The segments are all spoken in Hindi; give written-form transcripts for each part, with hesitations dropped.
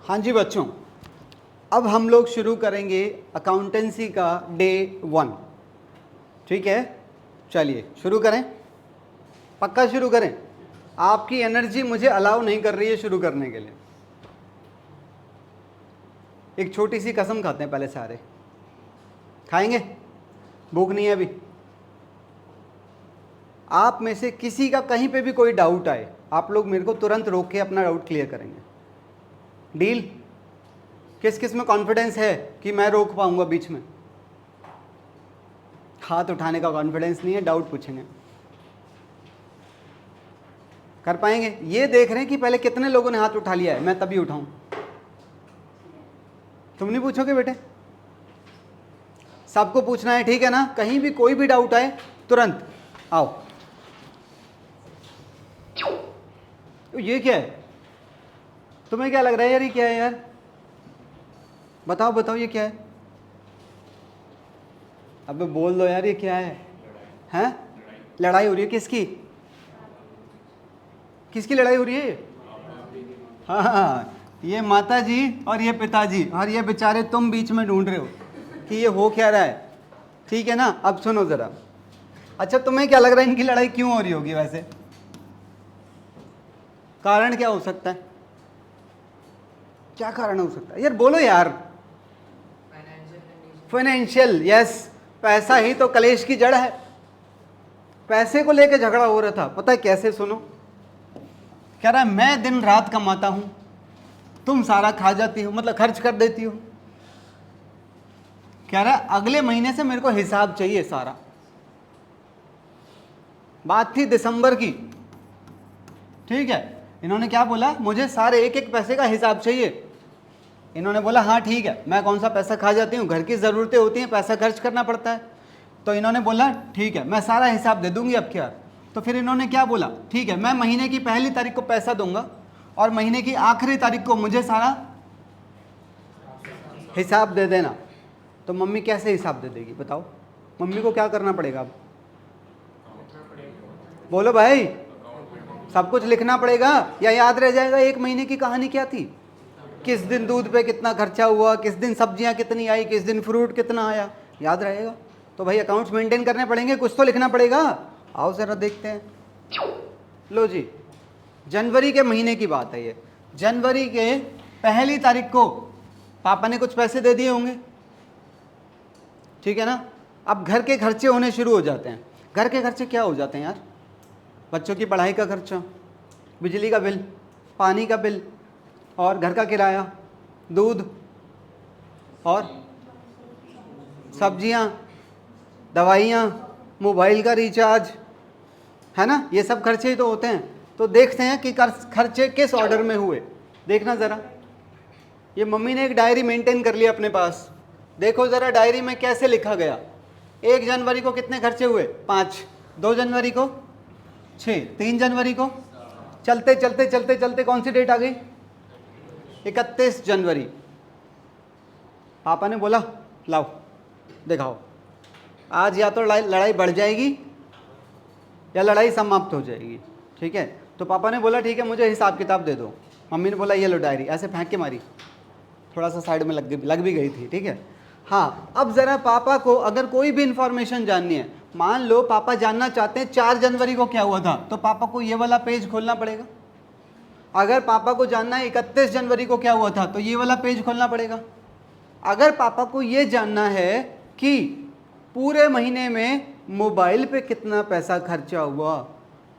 हाँ जी बच्चों, अब हम लोग शुरू करेंगे अकाउंटेंसी का डे 1। ठीक है, चलिए शुरू करें। पक्का शुरू करें। आपकी एनर्जी मुझे अलाउ नहीं कर रही है शुरू करने के लिए। एक छोटी सी कसम खाते हैं पहले सारे। खाएंगे? भूख नहीं है अभी। आप में से किसी का कहीं पे भी कोई डाउट आए, आप लोग मेरे को तुरंत रोक के अपना डाउट क्लियर करेंगे। डील? किस किस में कॉन्फिडेंस है कि मैं रोक पाऊंगा बीच में? हाथ उठाने का कॉन्फिडेंस नहीं है, डाउट पूछेंगे। कर पाएंगे? ये देख रहे हैं कि पहले कितने लोगों ने हाथ उठा लिया है, मैं तभी उठाऊं। तुम नहीं पूछोगे बेटे? सबको पूछना है, ठीक है ना? कहीं भी कोई भी डाउट आए तुरंत आओ। ये क्या है? तुम्हें क्या लग रहा है यार, ये क्या है यार? बताओ बताओ, ये क्या है? अबे बोल दो यार, ये क्या है? हैं? लड़ाई हो रही है किसकी? किसकी लड़ाई हो रही है? हाँ, ये माता जी और ये पिताजी, और ये बेचारे तुम बीच में ढूंढ रहे हो कि ये हो क्या रहा है। ठीक है ना? अब सुनो जरा। अच्छा, तुम्हें क्या लग रहा है इनकी लड़ाई क्यों हो रही होगी वैसे? कारण क्या हो सकता है? क्या कारण हो सकता है यार? बोलो यार। Financial, yes. पैसा ही तो कलेश की जड़ है। पैसे को लेके झगड़ा हो रहा था, पता है कैसे? सुनो, कह रहा है मैं दिन रात कमाता हूं, तुम सारा खा जाती हो, मतलब खर्च कर देती हो। कह रहा है अगले महीने से मेरे को हिसाब चाहिए सारा। बात थी दिसंबर की, ठीक है? इन्होंने क्या बोला? मुझे सारे एक एक पैसे का हिसाब चाहिए। इन्होंने बोला हाँ ठीक है, मैं कौन सा पैसा खा जाती हूँ, घर की ज़रूरतें होती हैं, पैसा खर्च करना पड़ता है। तो इन्होंने बोला ठीक है, मैं सारा हिसाब दे दूंगी अब क्या। तो फिर इन्होंने क्या बोला? ठीक है, मैं महीने की पहली तारीख को पैसा दूंगा और महीने की आखिरी तारीख को मुझे सारा हिसाब दे देना। तो मम्मी कैसे हिसाब दे देगी बताओ? मम्मी को क्या करना पड़ेगा अब? बोलो भाई। सब कुछ लिखना पड़ेगा या याद रह जाएगा एक महीने की कहानी क्या थी? किस दिन दूध पे कितना खर्चा हुआ, किस दिन सब्जियां कितनी आई, किस दिन फ्रूट कितना आया, याद रहेगा? तो भाई अकाउंट्स मेंटेन करने पड़ेंगे, कुछ तो लिखना पड़ेगा। आओ जरा देखते हैं। लो जी, जनवरी के महीने की बात है ये। जनवरी के पहली तारीख को पापा ने कुछ पैसे दे दिए होंगे, ठीक है ना? अब घर के खर्चे होने शुरू हो जाते हैं। घर के खर्चे क्या हो जाते हैं यार? बच्चों की पढ़ाई का खर्चा, बिजली का बिल, पानी का बिल, और घर का किराया, दूध और सब्जियां, दवाइयाँ, मोबाइल का रिचार्ज, है ना? ये सब खर्चे ही तो होते हैं। तो देखते हैं कि खर्चे किस ऑर्डर में हुए। देखना ज़रा, ये मम्मी ने एक डायरी मेंटेन कर लिया अपने पास। देखो ज़रा डायरी में कैसे लिखा गया। 1 जनवरी को कितने खर्चे हुए? 5। 2 जनवरी को 6। 3 जनवरी को, चलते चलते चलते चलते कौन सी डेट आ गई? 31 जनवरी। पापा ने बोला लाओ दिखाओ, आज या तो लड़ाई बढ़ जाएगी या लड़ाई समाप्त हो जाएगी, ठीक है? तो पापा ने बोला ठीक है, मुझे हिसाब किताब दे दो। मम्मी ने बोला ये लो डायरी, ऐसे फेंक के मारी, थोड़ा सा साइड में लग भी गई थी, ठीक है? हाँ, अब ज़रा पापा को अगर कोई भी इंफॉर्मेशन जाननी है, मान लो पापा जानना चाहते हैं 4 जनवरी को क्या हुआ था, तो पापा को ये वाला पेज खोलना पड़ेगा। अगर पापा को जानना है 31 जनवरी को क्या हुआ था, तो ये वाला पेज खोलना पड़ेगा। अगर पापा को ये जानना है कि पूरे महीने में मोबाइल पे कितना पैसा खर्चा हुआ,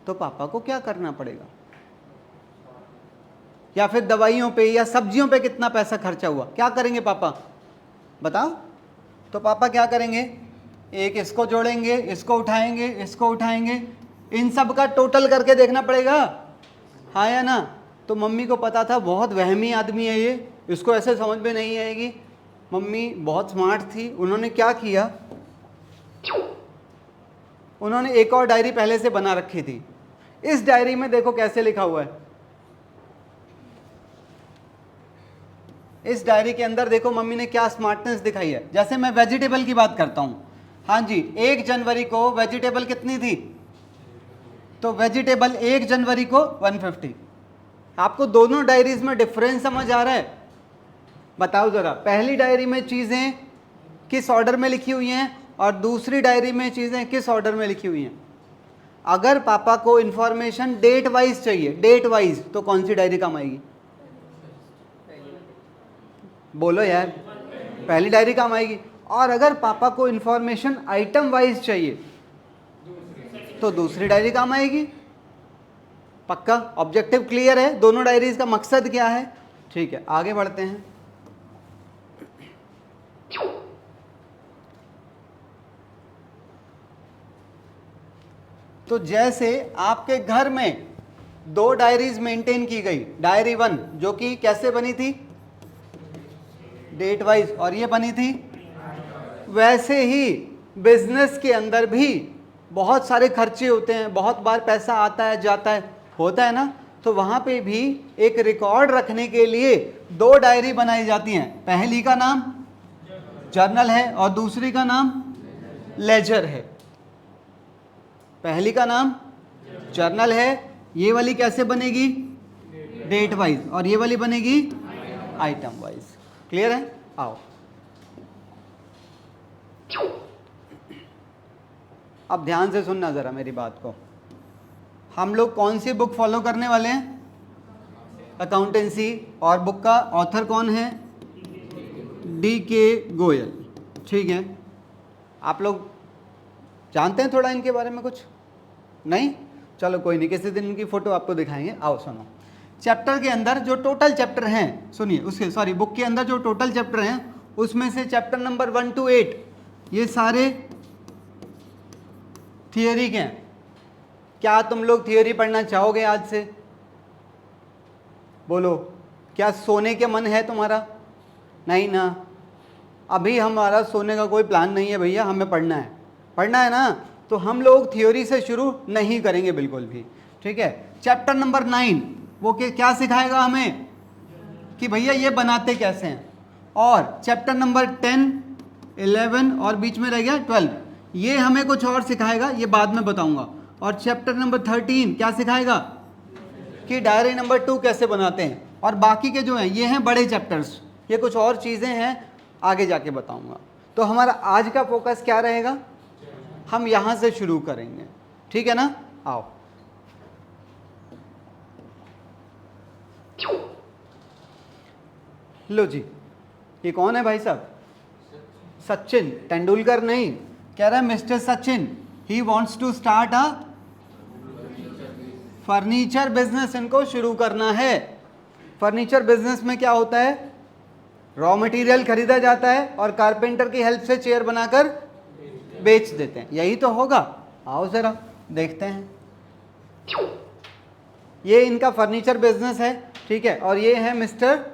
तो पापा को क्या करना पड़ेगा? या फिर दवाइयों पे या सब्जियों पे कितना पैसा खर्चा हुआ, क्या करेंगे पापा? बताओ। तो पापा क्या करेंगे? एक इसको जोड़ेंगे, इसको उठाएंगे, इसको उठाएंगे, इन सब का टोटल करके देखना पड़ेगा, हाँ या ना? तो मम्मी को पता था बहुत वहमी आदमी है ये, इसको ऐसे समझ में नहीं आएगी। मम्मी बहुत स्मार्ट थी। उन्होंने क्या किया? उन्होंने एक और डायरी पहले से बना रखी थी। इस डायरी में देखो कैसे लिखा हुआ है। इस डायरी के अंदर देखो मम्मी ने क्या स्मार्टनेस दिखाई है। जैसे मैं वेजिटेबल की बात करता हूं, हाँ जी, 1 जनवरी को वेजिटेबल कितनी थी? तो वेजिटेबल 1 जनवरी को 150। आपको दोनों डायरीज में डिफरेंस समझ आ रहा है? बताओ ज़रा, पहली डायरी में चीज़ें किस ऑर्डर में लिखी हुई हैं और दूसरी डायरी में चीज़ें किस ऑर्डर में लिखी हुई हैं? अगर पापा को इन्फॉर्मेशन डेट वाइज चाहिए, डेट वाइज, तो कौन सी डायरी काम आएगी? बोलो यार, पहली डायरी काम आएगी। और अगर पापा को इन्फॉर्मेशन आइटम वाइज चाहिए तो दूसरी डायरी काम आएगी। पक्का? ऑब्जेक्टिव क्लियर है? दोनों डायरीज का मकसद क्या है? ठीक है, आगे बढ़ते हैं। तो जैसे आपके घर में 2 डायरीज मेंटेन की गई, डायरी 1 जो कि कैसे बनी थी? डेट वाइज, और ये बनी थी, वैसे ही बिजनेस के अंदर भी बहुत सारे खर्चे होते हैं, बहुत बार पैसा आता है जाता है, होता है ना, तो वहाँ पे भी एक रिकॉर्ड रखने के लिए 2 डायरी बनाई जाती हैं। पहली का नाम जर्नल है और दूसरी का नाम लेजर है। पहली का नाम जर्नल है, ये वाली कैसे बनेगी? डेट वाइज, और ये वाली बनेगी आइटम वाइज। क्लियर है? आओ अब ध्यान से सुनना ज़रा मेरी बात को। हम लोग कौन सी बुक फॉलो करने वाले हैं? अकाउंटेंसी। और बुक का ऑथर कौन है? D.K. गोयल। ठीक है, आप लोग जानते हैं थोड़ा इनके बारे में कुछ? नहीं? चलो कोई नहीं, किसी दिन इनकी फ़ोटो आपको दिखाएंगे। आओ सुनो, चैप्टर के अंदर जो टोटल चैप्टर हैं, सुनिए, उसके सॉरी बुक के अंदर जो टोटल चैप्टर हैं उसमें से चैप्टर नंबर 1 to 8 ये सारे थियोरी के हैं। क्या तुम लोग थियोरी पढ़ना चाहोगे आज से? बोलो, क्या सोने के मन है तुम्हारा? नहीं ना, अभी हमारा सोने का कोई प्लान नहीं है भैया, हमें पढ़ना है, पढ़ना है ना, तो हम लोग थियोरी से शुरू नहीं करेंगे बिल्कुल भी। ठीक है, चैप्टर नंबर 9 वो क्या सिखाएगा हमें कि भैया ये बनाते कैसे हैं। और चैप्टर नंबर 10, 11 और बीच में रह गया 12, ये हमें कुछ और सिखाएगा, ये बाद में बताऊंगा। और चैप्टर नंबर 13 क्या सिखाएगा कि डायरी नंबर 2 कैसे बनाते हैं। और बाकी के जो हैं ये हैं बड़े चैप्टर्स, ये कुछ और चीज़ें हैं, आगे जाके बताऊंगा। तो हमारा आज का फोकस क्या रहेगा? हम यहाँ से शुरू करेंगे, ठीक है ना? आओ, लो जी, ये कौन है भाई साहब? सचिन तेंदुलकर नहीं, कह रहा है mister Sachin, he wants to start a furniture business, इनको शुरू करना है। फर्नीचर बिजनेस में क्या होता है? रॉ मटेरियल खरीदा जाता है और कारपेंटर की हेल्प से चेयर बनाकर बेच देते हैं, यही तो होगा। आओ जरा देखते हैं। ये इनका फर्नीचर बिजनेस है, ठीक है, और ये है मिस्टर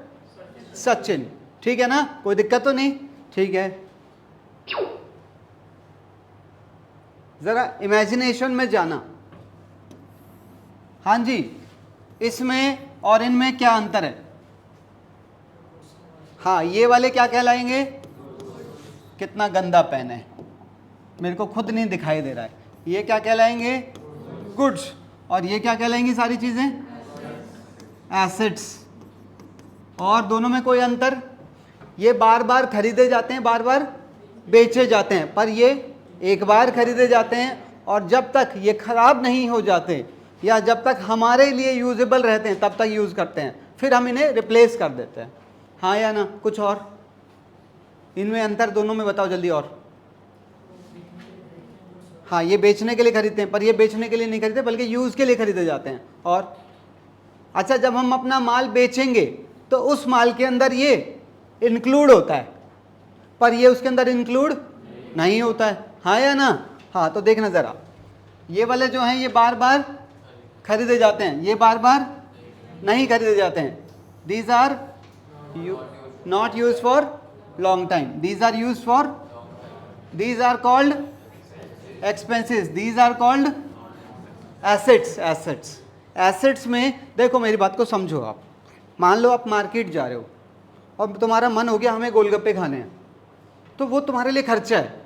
सचिन, ठीक है ना? कोई दिक्कत तो नहीं? ठीक है, जरा इमेजिनेशन में जाना। हाँ जी, इसमें और इनमें क्या अंतर है? हाँ, ये वाले क्या कहलाएंगे? कितना गंदा पेन है, मेरे को खुद नहीं दिखाई दे रहा है। ये क्या कहलाएंगे? गुड्स। और ये क्या कहलाएंगी सारी चीज़ें? एसेट्स। और दोनों में कोई अंतर? ये बार बार खरीदे जाते हैं, बार बार बेचे जाते हैं, पर ये एक बार खरीदे जाते हैं और जब तक ये ख़राब नहीं हो जाते या जब तक हमारे लिए यूजेबल रहते हैं तब तक यूज़ करते हैं, फिर हम इन्हें रिप्लेस कर देते हैं। हाँ या ना? कुछ और इनमें अंतर दोनों में बताओ जल्दी। और हाँ, ये बेचने के लिए खरीदते हैं, पर ये बेचने के लिए नहीं खरीदते बल्कि यूज़ के लिए खरीदे जाते हैं। और अच्छा, जब हम अपना माल बेचेंगे तो उस माल के अंदर ये इंक्लूड होता है, पर ये उसके अंदर इंक्लूड नहीं होता है। हाँ या ना? हाँ, तो देखना ज़रा, ये वाले जो हैं ये बार बार खरीदे जाते हैं, ये बार बार नहीं खरीदे जाते हैं। These are not use for long time, these are use for, these are called expenses, these are called assets. Assets, assets में देखो मेरी बात को समझो आप। मान लो आप मार्केट जा रहे हो और तुम्हारा मन हो गया हमें गोलगप्पे खाने हैं, तो वो तुम्हारे लिए खर्चा है।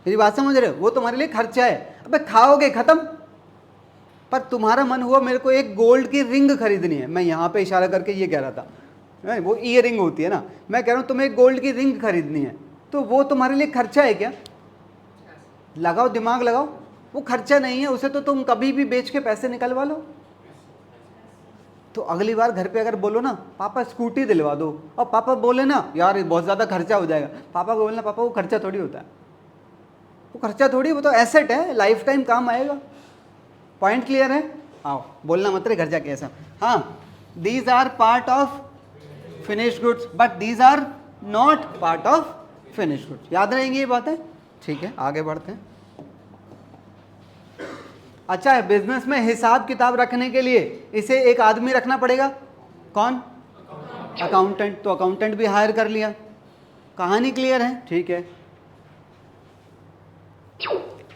मेरी बात समझ रहे हो? वो तुम्हारे लिए खर्चा है। अबे खाओगे खत्म, पर तुम्हारा मन हुआ मेरे को एक गोल्ड की रिंग खरीदनी है, मैं यहाँ पे इशारा करके ये कह रहा था, नहीं, वो ईयर रिंग होती है ना। मैं कह रहा हूँ तुम्हें गोल्ड की रिंग खरीदनी है, तो वो तुम्हारे लिए खर्चा है क्या? लगाओ, दिमाग लगाओ, वो खर्चा नहीं है, उसे तो तुम कभी भी बेच के पैसे निकलवा लो। तो अगली बार घर पे अगर बोलो ना पापा स्कूटी दिलवा दो, और पापा बोले ना यार ये बहुत ज़्यादा खर्चा हो जाएगा, पापा को बोलना पापा वो खर्चा थोड़ी होता है, वो खर्चा थोड़ी, वो तो एसेट है, लाइफ टाइम काम आएगा। पॉइंट क्लियर है? आओ, बोलना मत रे घर जाके ऐसा। हाँ, these are part of finish goods but these are not part of finish goods. याद रहेंगी ये बातें? ठीक है, आगे बढ़ते हैं। अच्छा है, बिजनेस में हिसाब किताब रखने के लिए इसे एक आदमी रखना पड़ेगा। कौन? अकाउंटेंट। तो अकाउंटेंट भी हायर कर लिया। कहानी क्लियर है? ठीक है,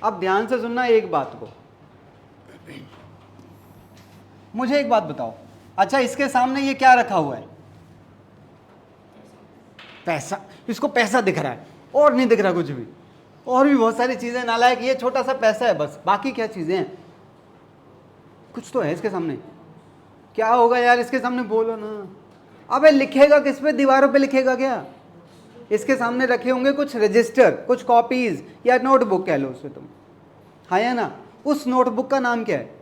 अब ध्यान से सुनना एक बात को। मुझे एक बात बताओ, अच्छा इसके सामने ये क्या रखा हुआ है? पैसा। इसको पैसा दिख रहा है और नहीं दिख रहा कुछ भी, और भी बहुत सारी चीजें नालायक, ये छोटा सा पैसा है बस, बाकी क्या चीजें हैं? कुछ तो है इसके सामने। क्या होगा यार इसके सामने? बोलो ना। अबे लिखेगा किस पे? दीवारों पे लिखेगा क्या? इसके सामने रखे होंगे कुछ रजिस्टर, कुछ कॉपीज या नोटबुक कह लो उसे तुम, हाँ या ना? उस नोटबुक का नाम क्या है?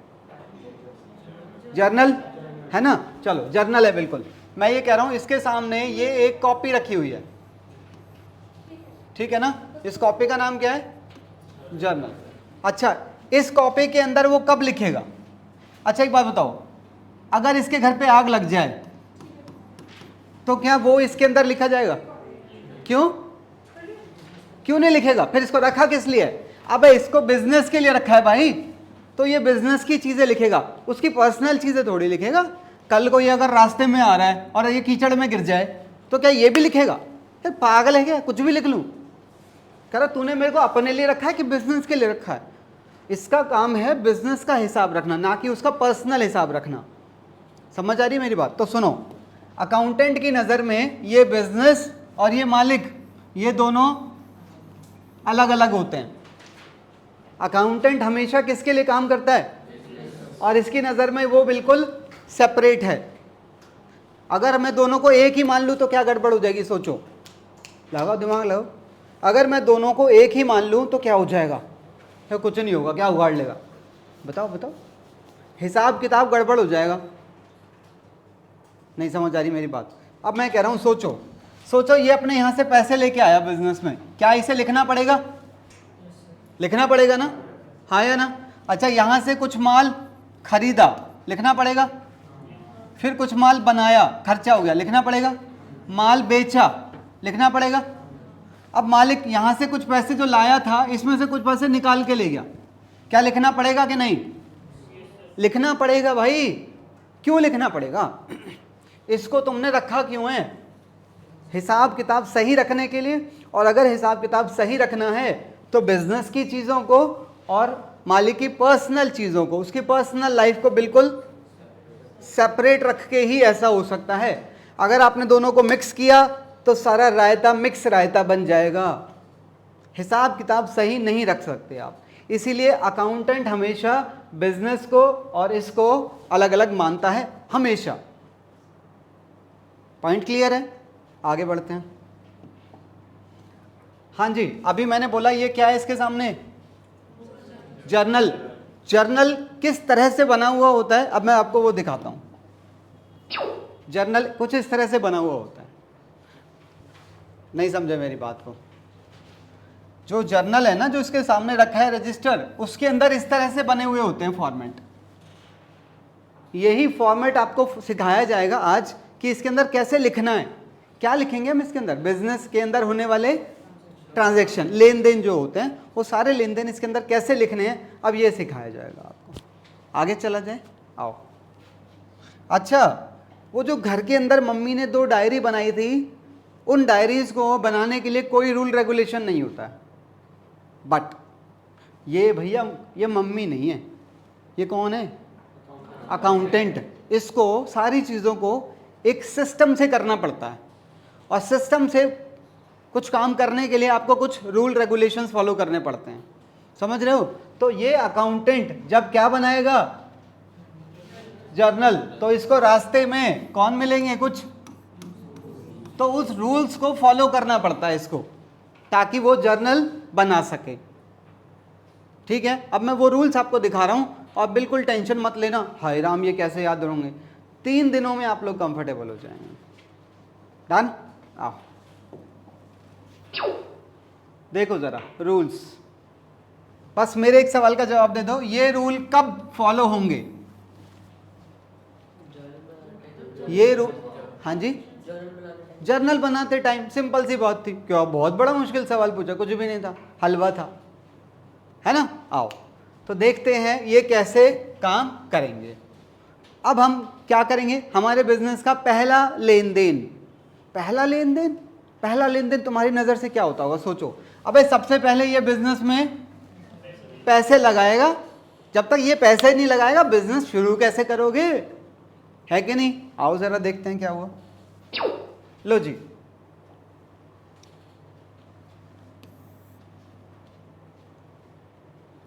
जर्नल है ना? चलो जर्नल है, बिल्कुल। मैं ये कह रहा हूं इसके सामने ये एक कॉपी रखी हुई है, ठीक है ना? इस कॉपी का नाम क्या है? जर्नल। अच्छा, इस कॉपी के अंदर वो कब लिखेगा? अच्छा एक बात बताओ, अगर इसके घर पे आग लग जाए तो क्या वो इसके अंदर लिखा जाएगा? क्यों? क्यों नहीं लिखेगा? फिर इसको रखा किस लिए? अबे इसको बिजनेस के लिए रखा है भाई, तो ये बिजनेस की चीजें लिखेगा, उसकी पर्सनल चीजें थोड़ी लिखेगा। कल को ये अगर रास्ते में आ रहा है और ये कीचड़ में गिर जाए तो क्या ये भी लिखेगा? फिर पागल है क्या? कुछ भी लिख लूं? कह रहा तूने मेरे को अपने लिए रखा है कि बिजनेस के लिए रखा है? इसका काम है बिजनेस का हिसाब रखना, ना कि उसका पर्सनल हिसाब रखना। समझ आ रही है मेरी बात? तो सुनो, अकाउंटेंट की नज़र में ये बिजनेस और ये मालिक, ये दोनों अलग अलग होते हैं। अकाउंटेंट हमेशा किसके लिए काम करता है? और इसकी नज़र में वो बिल्कुल सेपरेट है। अगर मैं दोनों को एक ही मान लूँ तो क्या गड़बड़ हो जाएगी? सोचो, लगाओ दिमाग लगाओ। अगर मैं दोनों को एक ही मान लूँ तो क्या हो जाएगा? तो कुछ नहीं होगा। क्या उगाड़ लेगा? बताओ बताओ। हिसाब किताब गड़बड़ हो जाएगा। नहीं समझ आ रही मेरी बात? अब मैं कह रहा हूँ सोचो, सोचो ये अपने यहाँ से पैसे लेके आया बिजनेस में, क्या इसे लिखना पड़ेगा? लिखना पड़ेगा ना, हाँ या ना? अच्छा, यहाँ से कुछ माल खरीदा, लिखना पड़ेगा। फिर कुछ माल बनाया, खर्चा हो गया, लिखना पड़ेगा। माल बेचा, लिखना पड़ेगा। अब मालिक यहाँ से कुछ पैसे जो लाया था इसमें से कुछ पैसे निकाल के ले गया, क्या लिखना पड़ेगा कि नहीं? लिखना पड़ेगा भाई। क्यों लिखना पड़ेगा? इसको तुमने रखा क्यों है? हिसाब किताब सही रखने के लिए। और अगर हिसाब किताब सही रखना है तो बिजनेस की चीज़ों को और मालिक की पर्सनल चीज़ों को, उसकी पर्सनल लाइफ को बिल्कुल सेपरेट रख के ही ऐसा हो सकता है। अगर आपने दोनों को मिक्स किया तो सारा रायता मिक्स रायता बन जाएगा। हिसाब किताब सही नहीं रख सकते आप। इसीलिए अकाउंटेंट हमेशा बिजनेस को और इसको अलग अलग मानता है, हमेशा। पॉइंट क्लियर है? आगे बढ़ते हैं। हाँ जी, अभी मैंने बोला ये क्या है इसके सामने? जर्नल। जर्नल किस तरह से बना हुआ होता है? अब मैं आपको वो दिखाता हूं। जर्नल कुछ इस तरह से बना हुआ होता है। नहीं समझे मेरी बात को? जो जर्नल है ना, जो इसके सामने रखा है रजिस्टर, उसके अंदर इस तरह से बने हुए होते हैं फॉर्मेट। यही फॉर्मेट आपको सिखाया जाएगा आज कि इसके अंदर कैसे लिखना है। क्या लिखेंगे हम इसके अंदर? बिजनेस के अंदर होने वाले ट्रांजैक्शन, लेन देन जो होते हैं, वो सारे लेन देन इसके अंदर कैसे लिखने हैं, अब ये सिखाया जाएगा आपको। आगे चला जाए, आओ। अच्छा, वो जो घर के अंदर मम्मी ने 2 डायरी बनाई थी, उन डायरीज को बनाने के लिए कोई रूल रेगुलेशन नहीं होता है। बट ये भैया, ये मम्मी नहीं है, ये कौन है? अकाउंटेंट। इसको सारी चीज़ों को एक सिस्टम से करना पड़ता है, और सिस्टम से कुछ काम करने के लिए आपको कुछ रूल रेगुलेशंस फॉलो करने पड़ते हैं। समझ रहे हो? तो ये अकाउंटेंट जब क्या बनाएगा? जर्नल। तो इसको रास्ते में कौन मिलेंगे? कुछ तो उस रूल्स को फॉलो करना पड़ता है इसको, ताकि वो जर्नल बना सके। ठीक है, अब मैं वो रूल्स आपको दिखा रहा हूँ और बिल्कुल टेंशन मत लेना, हाय राम ये कैसे याद रहेंगे। 3 दिनों में आप लोग कंफर्टेबल हो जाएंगे। डन? आओ देखो जरा रूल्स, बस मेरे एक सवाल का जवाब दे दो, ये रूल कब फॉलो होंगे? ये रूल, हाँ जी, जर्नल बनाते टाइम। सिंपल सी बात थी, क्यों बहुत बड़ा मुश्किल सवाल पूछा? कुछ भी नहीं था, हलवा था, है ना। आओ तो देखते हैं ये कैसे काम करेंगे। अब हम क्या करेंगे, हमारे बिजनेस का पहला लेन देन। पहला लेन देन, पहला लेन देन तुम्हारी नज़र से क्या होता होगा, सोचो। अबे सबसे पहले ये बिजनेस में पैसे लगाएगा, जब तक ये पैसे नहीं लगाएगा बिजनेस शुरू कैसे करोगे, है कि नहीं। आओ जरा देखते हैं क्या हुआ। लो जी,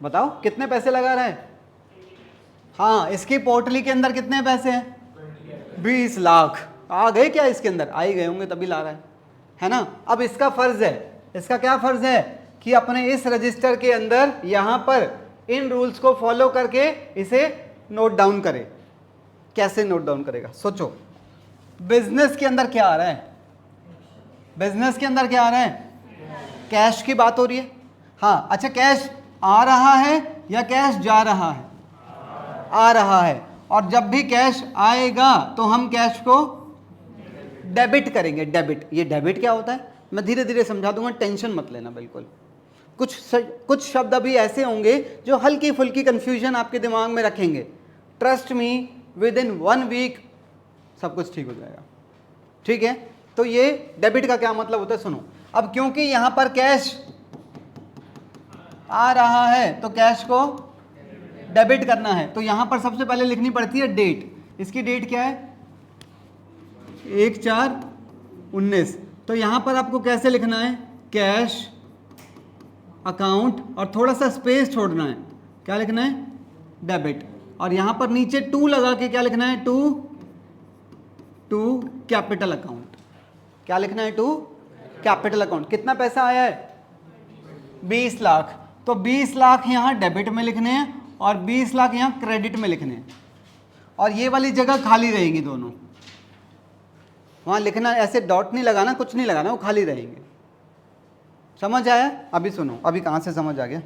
बताओ कितने पैसे लगा रहा है। हाँ, इसकी पोटली के अंदर कितने पैसे हैं? 20 लाख। आ गए क्या इसके अंदर? आ ही गए होंगे तभी ला रहा है ना। अब इसका फर्ज है, इसका क्या फर्ज है कि अपने इस रजिस्टर के अंदर यहां पर इन रूल्स को फॉलो करके इसे नोट डाउन करे। कैसे नोट डाउन करेगा, सोचो। बिजनेस के अंदर क्या आ रहा है? बिजनेस के अंदर क्या आ रहा है? कैश की बात हो रही है। हाँ अच्छा, कैश आ रहा है या कैश जा रहा है? आ रहा है। और जब भी कैश आएगा तो हम कैश को डेबिट करेंगे। डेबिट, ये डेबिट क्या होता है मैं धीरे धीरे समझा दूंगा, टेंशन मत लेना बिल्कुल। कुछ शब्द अभी ऐसे होंगे जो हल्की फुल्की कंफ्यूजन आपके दिमाग में रखेंगे। Trust me, within 1 week सब कुछ ठीक हो जाएगा। ठीक है, तो ये डेबिट का क्या मतलब होता है सुनो। अब क्योंकि यहां पर कैश आ रहा है तो कैश को डेबिट करना है, तो यहां पर सबसे पहले लिखनी पड़ती है डेट। इसकी डेट क्या है? 1/4/19। तो यहां पर आपको कैसे लिखना है? कैश अकाउंट, और थोड़ा सा स्पेस छोड़ना है। क्या लिखना है? डेबिट। और यहां पर नीचे 2 लगा के क्या लिखना है? To capital account. क्या लिखना है? To capital account. कितना पैसा आया है? 20 लाख। तो 20 लाख यहां डेबिट में लिखने हैं और 20 लाख यहां क्रेडिट में लिखने हैं। और ये वाली जगह खाली रहेगी दोनों, वहां लिखना, ऐसे डॉट नहीं लगाना, कुछ नहीं लगाना, वो खाली रहेंगे। समझ आया? अभी सुनो, अभी कहां से समझ आ गया?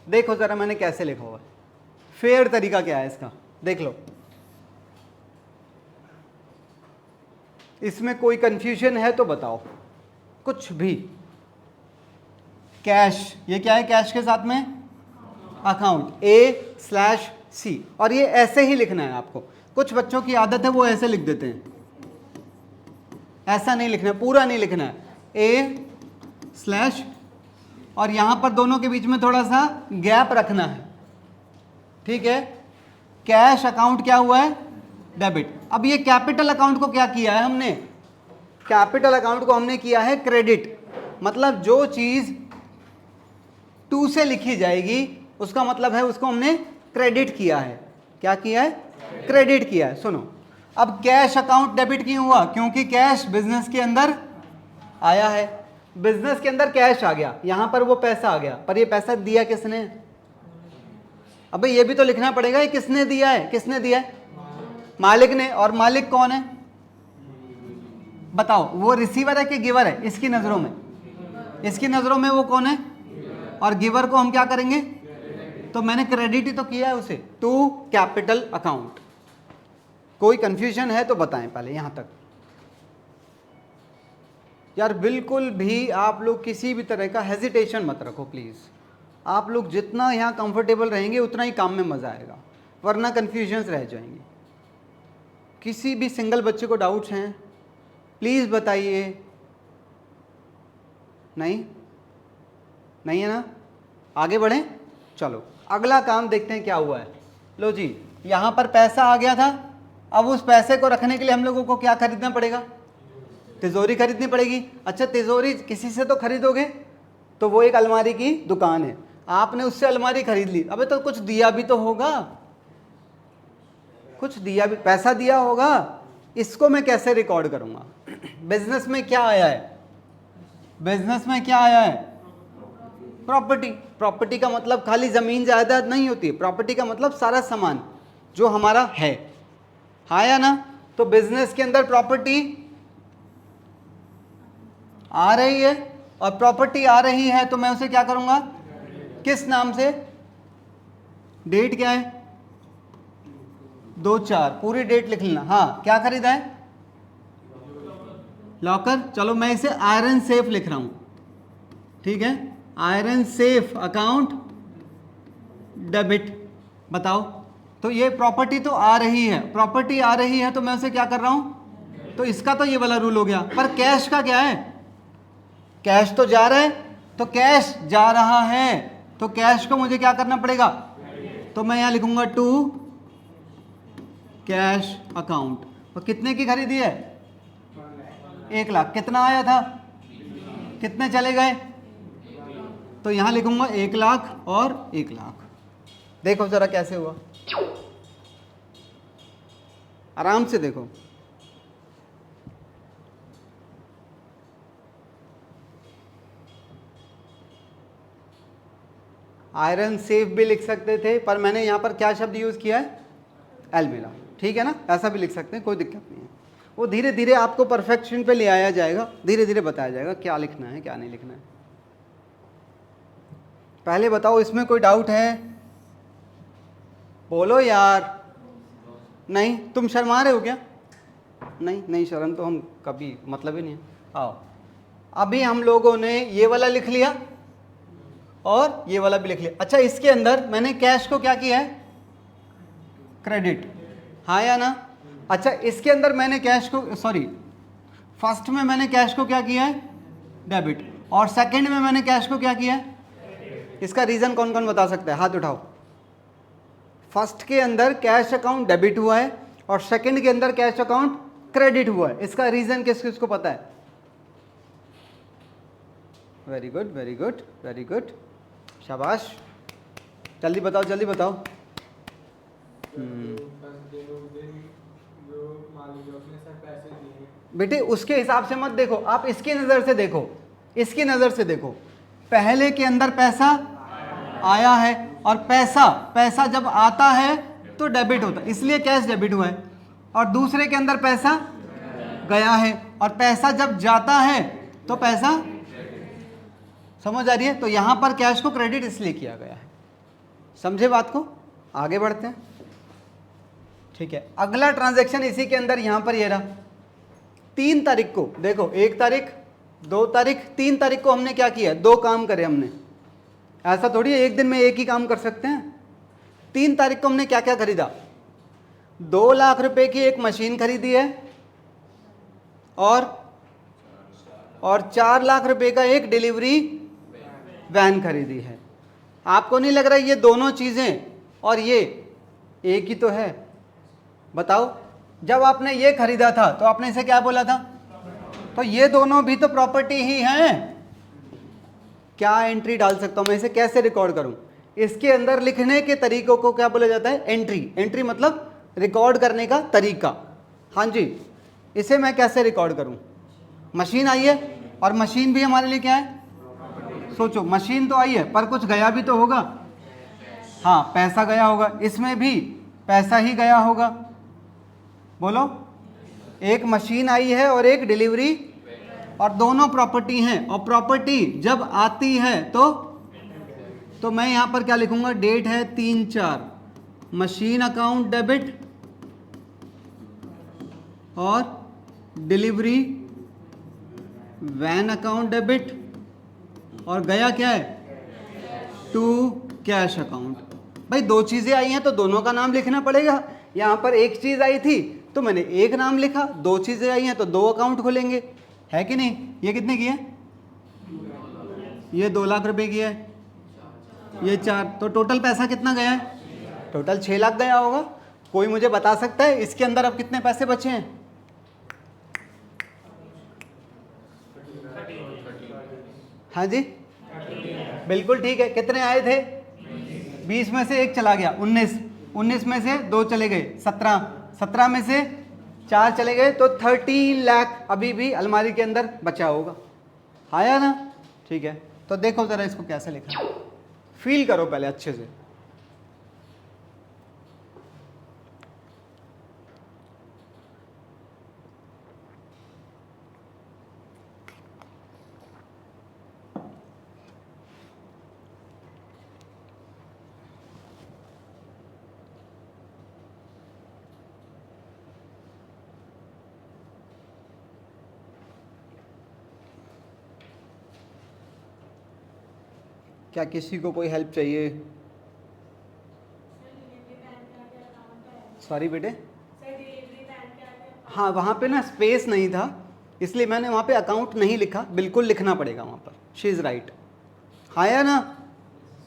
देखो जरा मैंने कैसे लिखा हुआ है, फेयर तरीका क्या है इसका, देख लो। इसमें कोई कंफ्यूजन है तो बताओ, कुछ भी। कैश, ये क्या है? कैश के साथ में अकाउंट, A/C, और ये ऐसे ही लिखना है आपको। कुछ बच्चों की आदत है वो ऐसे लिख देते हैं, ऐसा नहीं लिखना है, पूरा नहीं लिखना है। A/, और यहां पर दोनों के बीच में थोड़ा सा गैप रखना है। ठीक है, कैश अकाउंट क्या हुआ है? डेबिट। अब ये कैपिटल अकाउंट को क्या किया है हमने? कैपिटल अकाउंट को हमने किया है क्रेडिट। मतलब जो चीज 2 से लिखी जाएगी उसका मतलब है उसको हमने क्रेडिट किया है। क्या किया है? क्रेडिट किया है। सुनो, अब कैश अकाउंट डेबिट क्यों हुआ? क्योंकि कैश बिजनेस के अंदर आया है, बिजनेस के अंदर कैश आ गया, यहां पर वो पैसा आ गया, पर ये पैसा दिया किसने? अबे ये भी तो लिखना पड़ेगा, ये किसने दिया है? किसने दिया है? मालिक ने। और मालिक कौन है बताओ? वो रिसीवर है कि गिवर है? इसकी नजरों में, इसकी नजरों में वो कौन है? और गिवर को हम क्या करेंगे? तो मैंने क्रेडिट ही तो किया है उसे, टू कैपिटल अकाउंट। कोई कंफ्यूजन है तो बताएं पहले यहां तक। यार बिल्कुल भी आप लोग किसी भी तरह का हेजिटेशन मत रखो प्लीज। आप लोग जितना यहां कंफर्टेबल रहेंगे उतना ही काम में मजा आएगा, वरना कंफ्यूजन्स रह जाएंगे। किसी भी सिंगल बच्चे को डाउट्स हैं प्लीज बताइए। नहीं नहीं है ना? आगे बढ़ें, चलो अगला काम देखते हैं क्या हुआ है। लो जी, यहां पर पैसा आ गया था। अब उस पैसे को रखने के लिए हम लोगों को क्या खरीदना पड़ेगा? तिजोरी खरीदनी पड़ेगी। अच्छा, तिजोरी किसी से तो खरीदोगे, तो वो एक अलमारी की दुकान है, आपने उससे अलमारी खरीद ली। अबे तो कुछ दिया भी तो होगा, कुछ दिया भी, पैसा दिया होगा, इसको मैं कैसे रिकॉर्ड करूंगा? बिजनेस में क्या आया है? बिजनेस में क्या आया है? प्रॉपर्टी। प्रॉपर्टी का मतलब खाली जमीन जायदाद नहीं होती है, प्रॉपर्टी का मतलब सारा सामान जो हमारा है, आया ना? तो बिजनेस के अंदर प्रॉपर्टी आ रही है, और प्रॉपर्टी आ रही है तो मैं उसे क्या करूंगा? किस नाम से? डेट क्या है? 2/4, पूरी डेट लिख लेना। हाँ, क्या खरीदा है? लॉकर। चलो मैं इसे आयरन सेफ लिख रहा हूं, ठीक है? Iron safe account debit. बताओ, तो ये प्रॉपर्टी तो आ रही है, प्रॉपर्टी आ रही है तो मैं उसे क्या कर रहा हूं? तो इसका तो ये वाला रूल हो गया, पर कैश का क्या है? कैश तो जा रहा है, तो कैश जा रहा है तो कैश को मुझे क्या करना पड़ेगा? तो मैं यहां लिखूंगा टू कैश अकाउंट। और कितने की खरीदी है? 1 लाख। कितना आया था? कितने चले गए? तो यहां लिखूंगा 1 लाख और 1 लाख। देखो जरा कैसे हुआ, आराम से देखो। आयरन सेफ भी लिख सकते थे, पर मैंने यहां पर क्या शब्द यूज किया है? एल्मेला। ठीक है ना? ऐसा भी लिख सकते हैं, कोई दिक्कत नहीं है। वो धीरे धीरे आपको परफेक्शन पे ले आया जाएगा, धीरे धीरे बताया जाएगा क्या लिखना है क्या नहीं लिखना है। पहले बताओ, इसमें कोई डाउट है? बोलो यार। नहीं, तुम शर्मा रहे हो क्या? नहीं नहीं, शर्म तो हम कभी मतलब ही नहीं है। आओ, अभी हम लोगों ने ये वाला लिख लिया और ये वाला भी लिख लिया। अच्छा, इसके अंदर मैंने कैश को क्या किया है? क्रेडिट। हाँ या ना? अच्छा, इसके अंदर मैंने कैश को, सॉरी, फर्स्ट में मैंने कैश को क्या किया है? डेबिट। और सेकंड में मैंने कैश को क्या किया है? इसका रीजन कौन कौन बता सकता है? हाथ उठाओ। फर्स्ट के अंदर कैश अकाउंट डेबिट हुआ है और सेकंड के अंदर कैश अकाउंट क्रेडिट हुआ है। इसका रीजन किस किसको पता है? Very good very good very good, शाबाश। जल्दी बताओ जल्दी बताओ। बेटे उसके हिसाब से मत देखो, आप इसकी नज़र से देखो, इसकी नज़र से देखो। पहले के अंदर पैसा आया है और पैसा जब आता है तो डेबिट होता है, इसलिए कैश डेबिट हुआ है। और दूसरे के अंदर पैसा गया है और पैसा जब जाता है तो पैसा, समझ आ रही है? तो यहां पर कैश को क्रेडिट इसलिए किया गया है। समझे बात को? आगे बढ़ते हैं, ठीक है? अगला ट्रांजैक्शन इसी के अंदर यहां पर ये रहा। 3 तारीख को देखो, 1 तारीख 2 तारीख 3 तारीख को हमने क्या किया? 2 काम करे हमने। ऐसा थोड़ी है एक दिन में एक ही काम कर सकते हैं। 3 तारीख को हमने क्या क्या खरीदा? 2 लाख रुपए की एक मशीन खरीदी है और 4 लाख रुपए का एक डिलीवरी वैन खरीदी है। आपको नहीं लग रहा ये दोनों चीजें और ये एक ही तो है? बताओ, जब आपने ये खरीदा था तो आपने इसे क्या बोला था? तो ये दोनों भी तो प्रॉपर्टी ही हैं। क्या एंट्री डाल सकता हूं मैं? इसे कैसे रिकॉर्ड करूं? इसके अंदर लिखने के तरीकों को क्या बोला जाता है? एंट्री। एंट्री मतलब रिकॉर्ड करने का तरीका। हाँ जी, इसे मैं कैसे रिकॉर्ड करूं? मशीन आई है और मशीन भी हमारे लिए क्या है? सोचो, मशीन तो आई है पर कुछ गया भी तो होगा। हाँ, पैसा गया होगा, इसमें भी पैसा ही गया होगा। बोलो, एक मशीन आई है और एक डिलीवरी, और दोनों प्रॉपर्टी हैं। और प्रॉपर्टी जब आती है तो मैं यहां पर क्या लिखूंगा? डेट है 3/4, मशीन अकाउंट डेबिट और डिलीवरी वैन अकाउंट डेबिट, और गया क्या है? To cash account. भाई 2 चीजें आई हैं तो दोनों का नाम लिखना पड़ेगा। यहां पर एक चीज आई थी तो मैंने एक नाम लिखा, 2 चीजें आई हैं तो 2 अकाउंट खोलेंगे, है कि नहीं? ये कितने की है? ये 2 लाख रुपए की है, ये 4, तो टोटल पैसा कितना गया है? टोटल 6 लाख गया होगा। कोई मुझे बता सकता है इसके अंदर अब कितने पैसे बचे हैं? हाँ जी, बिल्कुल ठीक है। कितने आए थे? 20 में से 1 चला गया, 19 में से 2 चले गए, 17 में से 4 चले गए तो 13 लाख अभी भी अलमारी के अंदर बचा होगा। आया ना? ठीक है, तो देखो ज़रा इसको कैसे लिखा, फील करो पहले अच्छे से। क्या किसी को कोई हेल्प चाहिए? सॉरी बेटे, हाँ वहाँ पे ना स्पेस नहीं था, इसलिए मैंने वहाँ पे अकाउंट नहीं लिखा, बिल्कुल लिखना पड़ेगा वहाँ पर। शी इज़ राइट, आया ना?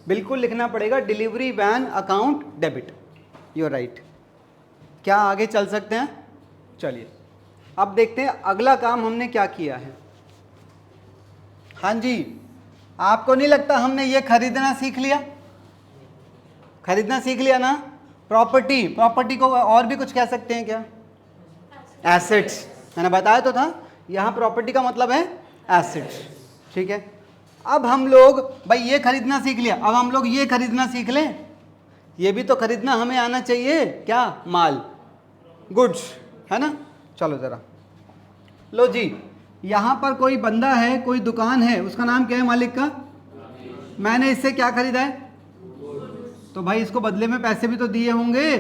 बिल्कुल लिखना पड़ेगा delivery van account debit. You are right. क्या आगे चल सकते हैं? चलिए अब देखते हैं अगला काम हमने क्या किया है। हाँ जी, आपको नहीं लगता हमने ये खरीदना सीख लिया? खरीदना सीख लिया ना? प्रॉपर्टी, प्रॉपर्टी को और भी कुछ कह सकते हैं क्या? एसेट्स, मैंने बताया तो था, यहाँ प्रॉपर्टी का मतलब है एसेट्स। ठीक है, अब हम लोग भाई ये खरीदना सीख लिया, अब हम लोग ये खरीदना सीख लें। ये भी तो खरीदना हमें आना चाहिए, क्या? माल, गुड्स, है ना? चलो ज़रा, लो जी, यहाँ पर कोई बंदा है, कोई दुकान है, उसका नाम क्या है मालिक का? मैंने इससे क्या खरीदा है? तो भाई इसको बदले में पैसे भी तो दिए होंगे।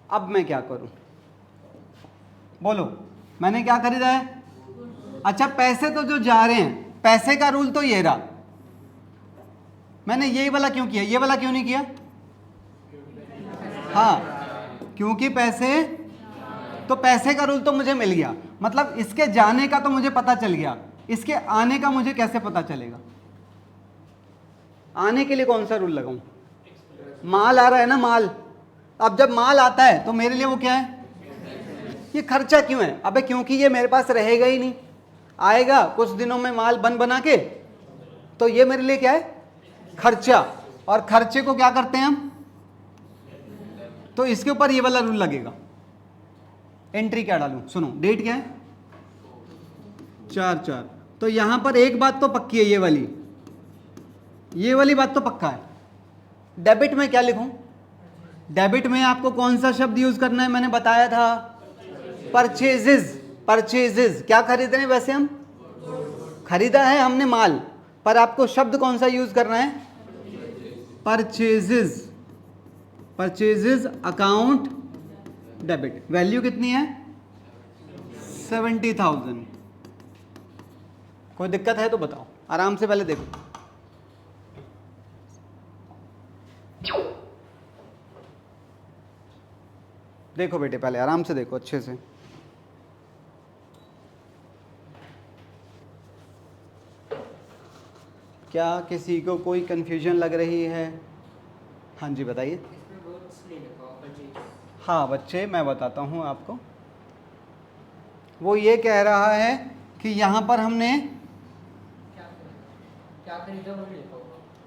अब मैं क्या करूं? बोलो, मैंने क्या खरीदा है? अच्छा, पैसे तो जो जा रहे हैं, पैसे का रूल तो ये रहा। मैंने ये वाला क्यों किया, ये वाला क्यों नहीं किया? हाँ, क्योंकि पैसे, तो पैसे का रूल तो मुझे मिल गया, मतलब इसके जाने का तो मुझे पता चल गया, इसके आने का मुझे कैसे पता चलेगा? आने के लिए कौन सा रूल लगाऊं? माल आ रहा है ना, माल। अब जब माल आता है तो मेरे लिए वो क्या है? ये खर्चा क्यों है? अबे क्योंकि ये मेरे पास रहेगा ही नहीं, आएगा कुछ दिनों में माल बन बना के, तो ये मेरे लिए क्या है? खर्चा। और खर्चे को क्या करते हैं हम? तो इसके ऊपर ये वाला रूल लगेगा। एंट्री क्या डालूं? सुनो, डेट क्या है? 4/4। तो यहां पर एक बात तो पक्की है, ये वाली बात तो पक्का है। डेबिट में क्या लिखूं? डेबिट में आपको कौन सा शब्द यूज करना है? मैंने बताया था, परचेजेस। परचेजेस क्या खरीद रहे हैं? वैसे हम खरीदा है हमने माल, पर आपको शब्द कौन सा यूज करना है? Purchases. Purchases account debit. Value कितनी है? 70,000। कोई दिक्कत है तो बताओ, आराम से पहले देखो। देखो बेटे, पहले आराम से देखो, अच्छे से। क्या किसी को कोई कंफ्यूजन लग रही है? हाँ जी बताइए। हाँ बच्चे, मैं बताता हूँ आपको। वो ये कह रहा है कि यहाँ पर हमने क्या खरीदा,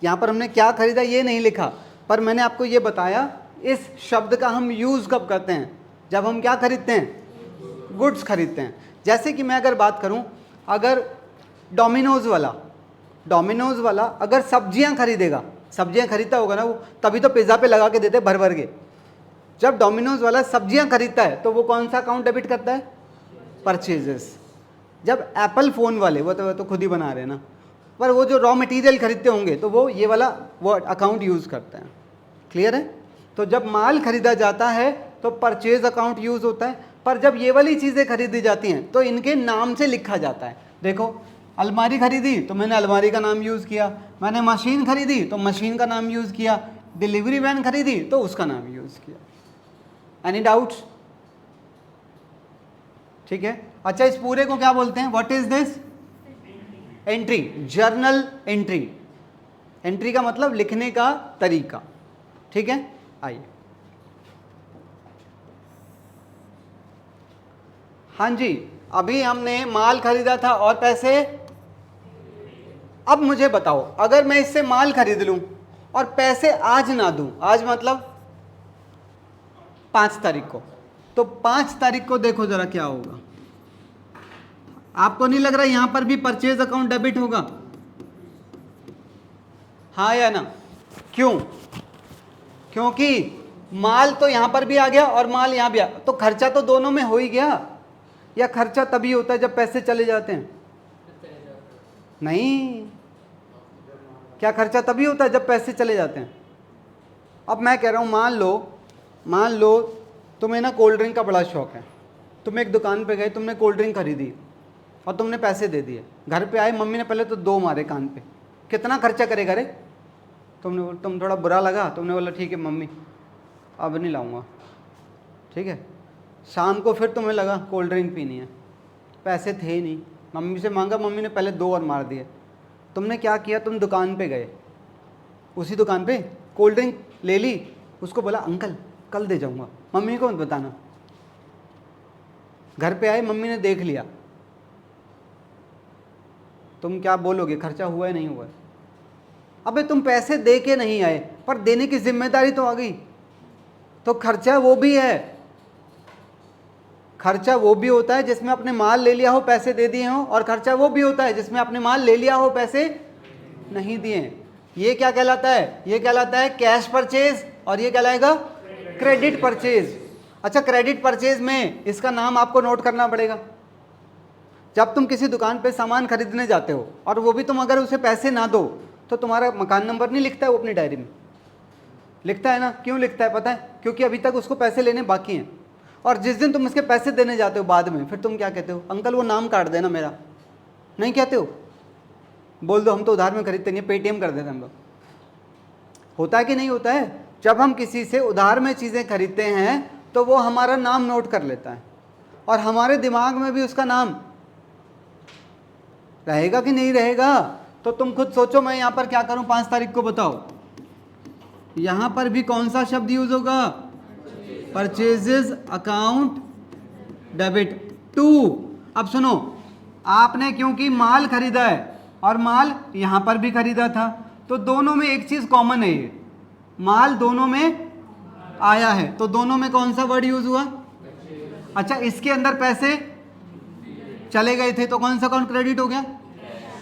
यहाँ पर हमने क्या खरीदा ये नहीं लिखा, पर मैंने आपको ये बताया इस शब्द का हम यूज़ कब करते हैं? जब हम क्या खरीदते हैं? गुड्स खरीदते हैं। जैसे कि मैं अगर बात करूं, अगर डोमिनोज़ वाला अगर सब्जियां खरीदेगा, सब्जियां खरीदता होगा ना वो, तभी तो पिज़्ज़ा पे लगा के देते भर भर के। जब डोमिनोज़ वाला सब्जियां खरीदता है तो वो कौन सा अकाउंट डेबिट करता है? परचेजेस। जब एप्पल फ़ोन वाले, वो तो खुद ही बना रहे हैं ना, पर वो जो रॉ मटेरियल खरीदते होंगे तो वो ये वाला वो अकाउंट यूज़ करते हैं। क्लियर है? तो जब माल खरीदा जाता है तो परचेज अकाउंट यूज़ होता है, पर जब ये वाली चीज़ें खरीदी जाती हैं तो इनके नाम से लिखा जाता है। देखो, अलमारी खरीदी तो मैंने अलमारी का नाम यूज़ किया, मैंने मशीन खरीदी तो मशीन का नाम यूज़ किया, डिलीवरी वैन खरीदी तो उसका नाम यूज़ किया। Any doubts? ठीक है। अच्छा, इस पूरे को क्या बोलते हैं? What is this? Entry, journal entry. Entry का मतलब लिखने का तरीका। ठीक है, आइए। हाँ जी, अभी हमने माल खरीदा था और पैसे। अब मुझे बताओ, अगर मैं इससे माल खरीद लूं और पैसे आज ना दूं, आज मतलब 5 तारीख को, तो 5 तारीख को देखो जरा क्या होगा। आपको नहीं लग रहा यहां पर भी परचेज अकाउंट डेबिट होगा? हाँ या ना? क्यों? क्योंकि माल तो यहां पर भी आ गया और माल यहां भी आ, तो खर्चा तो दोनों में हो ही गया। या खर्चा तभी होता है जब पैसे चले जाते हैं? नहीं, क्या खर्चा तभी होता है जब पैसे चले जाते हैं? अब मैं कह रहा हूं, मान लो तुम्हें ना कोल्ड ड्रिंक का बड़ा शौक है, तुम एक दुकान पे गए, तुमने कोल्ड ड्रिंक खरीदी और तुमने पैसे दे दिए। घर पे आए, मम्मी ने पहले तो 2 मारे कान पे, कितना खर्चा करेगा रे? तुम थोड़ा बुरा लगा, तुमने बोला ठीक है मम्मी अब नहीं लाऊंगा, ठीक है। शाम को फिर तुम्हें लगा कोल्ड ड्रिंक पीनी है, पैसे थे नहीं, मम्मी से मांगा, मम्मी ने पहले 2 और मार दिए। तुमने क्या किया, तुम दुकान पे गए, उसी दुकान पे कोल्ड ड्रिंक ले ली, उसको बोला अंकल कल दे जाऊंगा, मम्मी को मत बताना। घर पे आए, मम्मी ने देख लिया, तुम क्या बोलोगे, खर्चा हुआ है नहीं हुआ है? अबे तुम पैसे दे के नहीं आए, पर देने की जिम्मेदारी तो आ गई, तो खर्चा वो भी है। खर्चा वो भी होता है जिसमें अपने माल ले लिया हो, पैसे दे दिए हो, और खर्चा वो भी होता है जिसमें अपने माल ले लिया हो, पैसे नहीं दिए। ये क्या कहलाता है? ये कहलाता है कैश परचेज, और ये कहलाएगा क्रेडिट परचेज। अच्छा, क्रेडिट परचेज में इसका नाम आपको नोट करना पड़ेगा। जब तुम किसी दुकान पे सामान खरीदने जाते हो और वो भी तुम अगर उसे पैसे ना दो, तो तुम्हारा मकान नंबर नहीं लिखता है वो अपनी डायरी में? लिखता है ना? क्यों लिखता है पता है? क्योंकि अभी तक उसको पैसे लेने बाकी हैं। और जिस दिन तुम इसके पैसे देने जाते हो बाद में, फिर तुम क्या कहते हो? अंकल वो नाम काट देना मेरा। नहीं कहते हो? बोल दो हम तो उधार में खरीदते नहीं, पेटीएम कर देते हम लोग। होता है कि नहीं होता है? जब हम किसी से उधार में चीज़ें खरीदते हैं तो वो हमारा नाम नोट कर लेता है, और हमारे दिमाग में भी उसका नाम रहेगा कि नहीं रहेगा? तो तुम खुद सोचो, मैं यहाँ पर क्या करूँ 5 तारीख को, बताओ। यहाँ पर भी कौन सा शब्द यूज होगा? Purchases account debit to. अब सुनो, आपने क्योंकि माल खरीदा है और माल यहाँ पर भी खरीदा था, तो दोनों में एक चीज़ कॉमन है, ये माल दोनों में आया है, तो दोनों में कौन सा वर्ड यूज हुआ? अच्छा, इसके अंदर पैसे चले गए थे तो कौन सा अकाउंट क्रेडिट हो गया?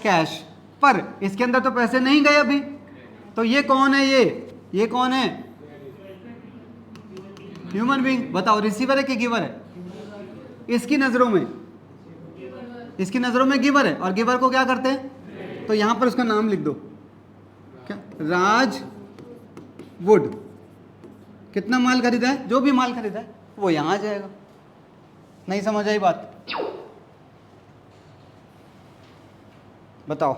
कैश। पर इसके अंदर तो पैसे नहीं गए अभी, तो ये कौन है? ये कौन है? Human being. बताओ रिसीवर है कि गिवर है? इसकी नजरों में गिवर है, और गिवर को क्या करते हैं? तो यहां पर उसका नाम लिख दो, क्या? राज वुड। कितना माल खरीदा है? जो भी माल खरीदा है वो यहां आ जाएगा। नहीं समझ आई बात? बताओ,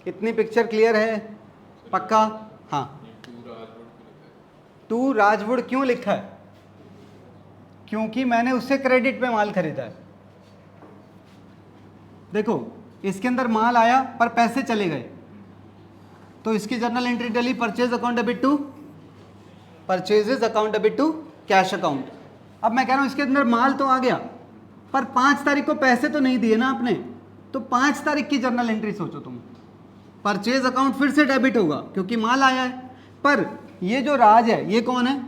इतनी पिक्चर क्लियर है? पक्का? हाँ। टू राजवुड क्यों लिखा है? क्योंकि मैंने उससे क्रेडिट पे माल खरीदा है। देखो, इसके अंदर माल आया पर पैसे चले गए, तो इसकी journal entry duly purchase account debit to purchases account debit to cash account. अब मैं कह रहा हूं इसके अंदर माल तो आ गया, पर 5 तारीख को पैसे तो नहीं दिए ना आपने, तो 5 तारीख की जर्नल एंट्री सोचो तुम। परचेज अकाउंट फिर से डेबिट होगा क्योंकि माल आया है, पर ये जो राज है ये कौन है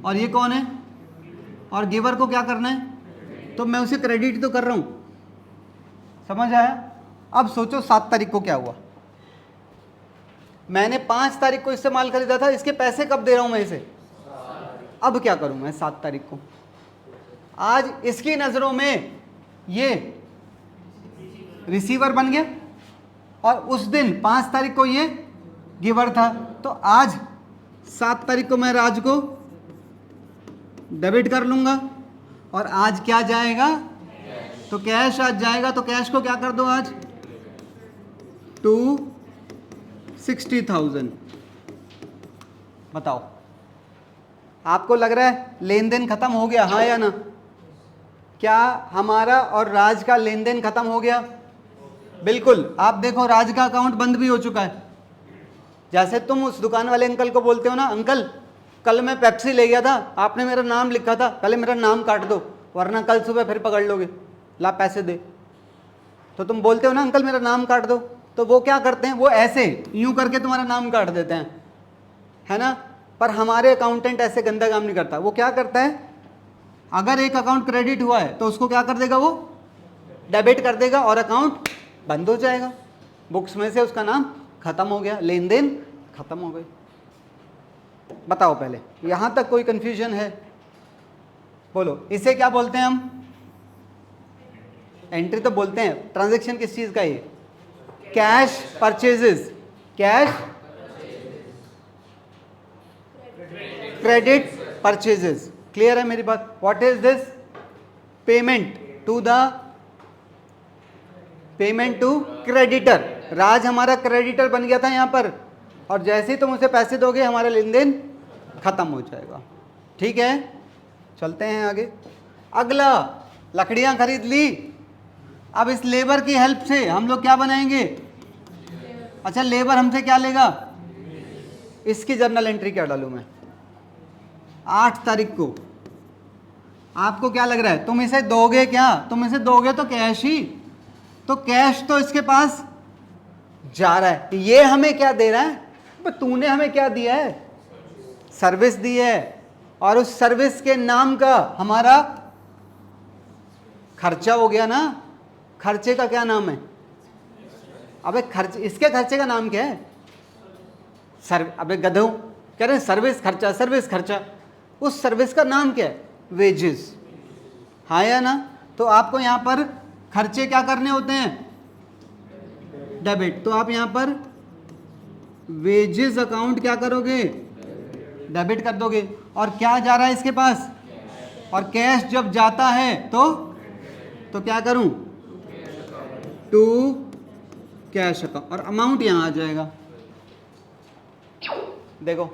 और ये कौन है, और गिवर को क्या करना है? तो मैं उसे क्रेडिट तो कर रहा हूं। समझ आया? अब सोचो 7 तारीख को क्या हुआ? मैंने 5 तारीख को इससे माल खरीदा था, इसके पैसे कब दे रहा हूं मैं इसे? अब क्या करूं मैं 7 तारीख को? आज इसकी नजरों में ये रिसीवर बन गया, और उस दिन 5 तारीख को ये गिवर था, तो आज 7 तारीख को मैं राज को डेबिट कर लूंगा, और आज क्या जाएगा? तो कैश आज जाएगा, तो कैश को क्या कर दो आज? 260,000। बताओ, आपको लग रहा है लेन देन खत्म हो गया, हाँ या ना? क्या हमारा और राज का लेन देन खत्म हो गया? बिल्कुल। आप देखो राज का अकाउंट बंद भी हो चुका है। जैसे तुम उस दुकान वाले अंकल को बोलते हो ना, अंकल कल मैं पेप्सी ले गया था, आपने मेरा नाम लिखा था, पहले मेरा नाम काट दो वरना कल सुबह फिर पकड़ लोगे, ला पैसे दे। तो तुम बोलते हो ना अंकल मेरा नाम काट दो, तो वो क्या करते हैं? वो ऐसे यूं करके तुम्हारा नाम काट देते हैं, है ना। पर हमारे अकाउंटेंट ऐसे गंदा काम नहीं करता। वो क्या करता है, अगर एक अकाउंट क्रेडिट हुआ है तो उसको क्या कर देगा, वो डेबिट कर देगा और अकाउंट बंद हो जाएगा। बुक्स में से उसका नाम खत्म हो गया, लेन देन खत्म हो गई। बताओ पहले, यहां तक कोई कंफ्यूजन है? बोलो, इसे क्या बोलते हैं हम? एंट्री तो बोलते हैं। ट्रांजैक्शन किस चीज का? ये cash purchases, cash credit purchases. Clear है मेरी बात? What is this? Payment to creditor. Raj हमारा क्रेडिटर बन गया था यहां पर, और जैसे ही तुम उसे पैसे दोगे हमारा लेन देन खत्म हो जाएगा। ठीक है, चलते हैं आगे। अगला, लकड़ियां खरीद ली। अब इस लेबर की हेल्प से हम लोग क्या बनाएंगे? अच्छा, लेबर हमसे क्या लेगा? इसकी जर्नल एंट्री क्या डालूं मैं? 8 तारीख को। आपको क्या लग रहा है, तुम इसे दोगे क्या? तुम इसे दोगे तो कैश ही, तो कैश तो इसके पास जा रहा है। ये हमें क्या दे रहा है? तो तूने हमें क्या दिया है? सर्विस दी है, और उस सर्विस के नाम का हमारा खर्चा हो गया ना। खर्चे का क्या नाम है? अबे खर्च, इसके खर्चे का नाम क्या है? अबे गधों, कह रहे हैं सर्विस खर्चा, सर्विस खर्चा। उस सर्विस का नाम क्या है? वेजेस। हाँ या ना? तो आपको यहां पर खर्चे क्या करने होते हैं? डेबिट। तो आप यहां पर वेजेस अकाउंट क्या करोगे? डेबिट कर दोगे। और क्या जा रहा है इसके पास? और कैश जब जाता है तो क्या करूं? टू कैश अकाउंट, और अमाउंट यहां आ जाएगा। देखो,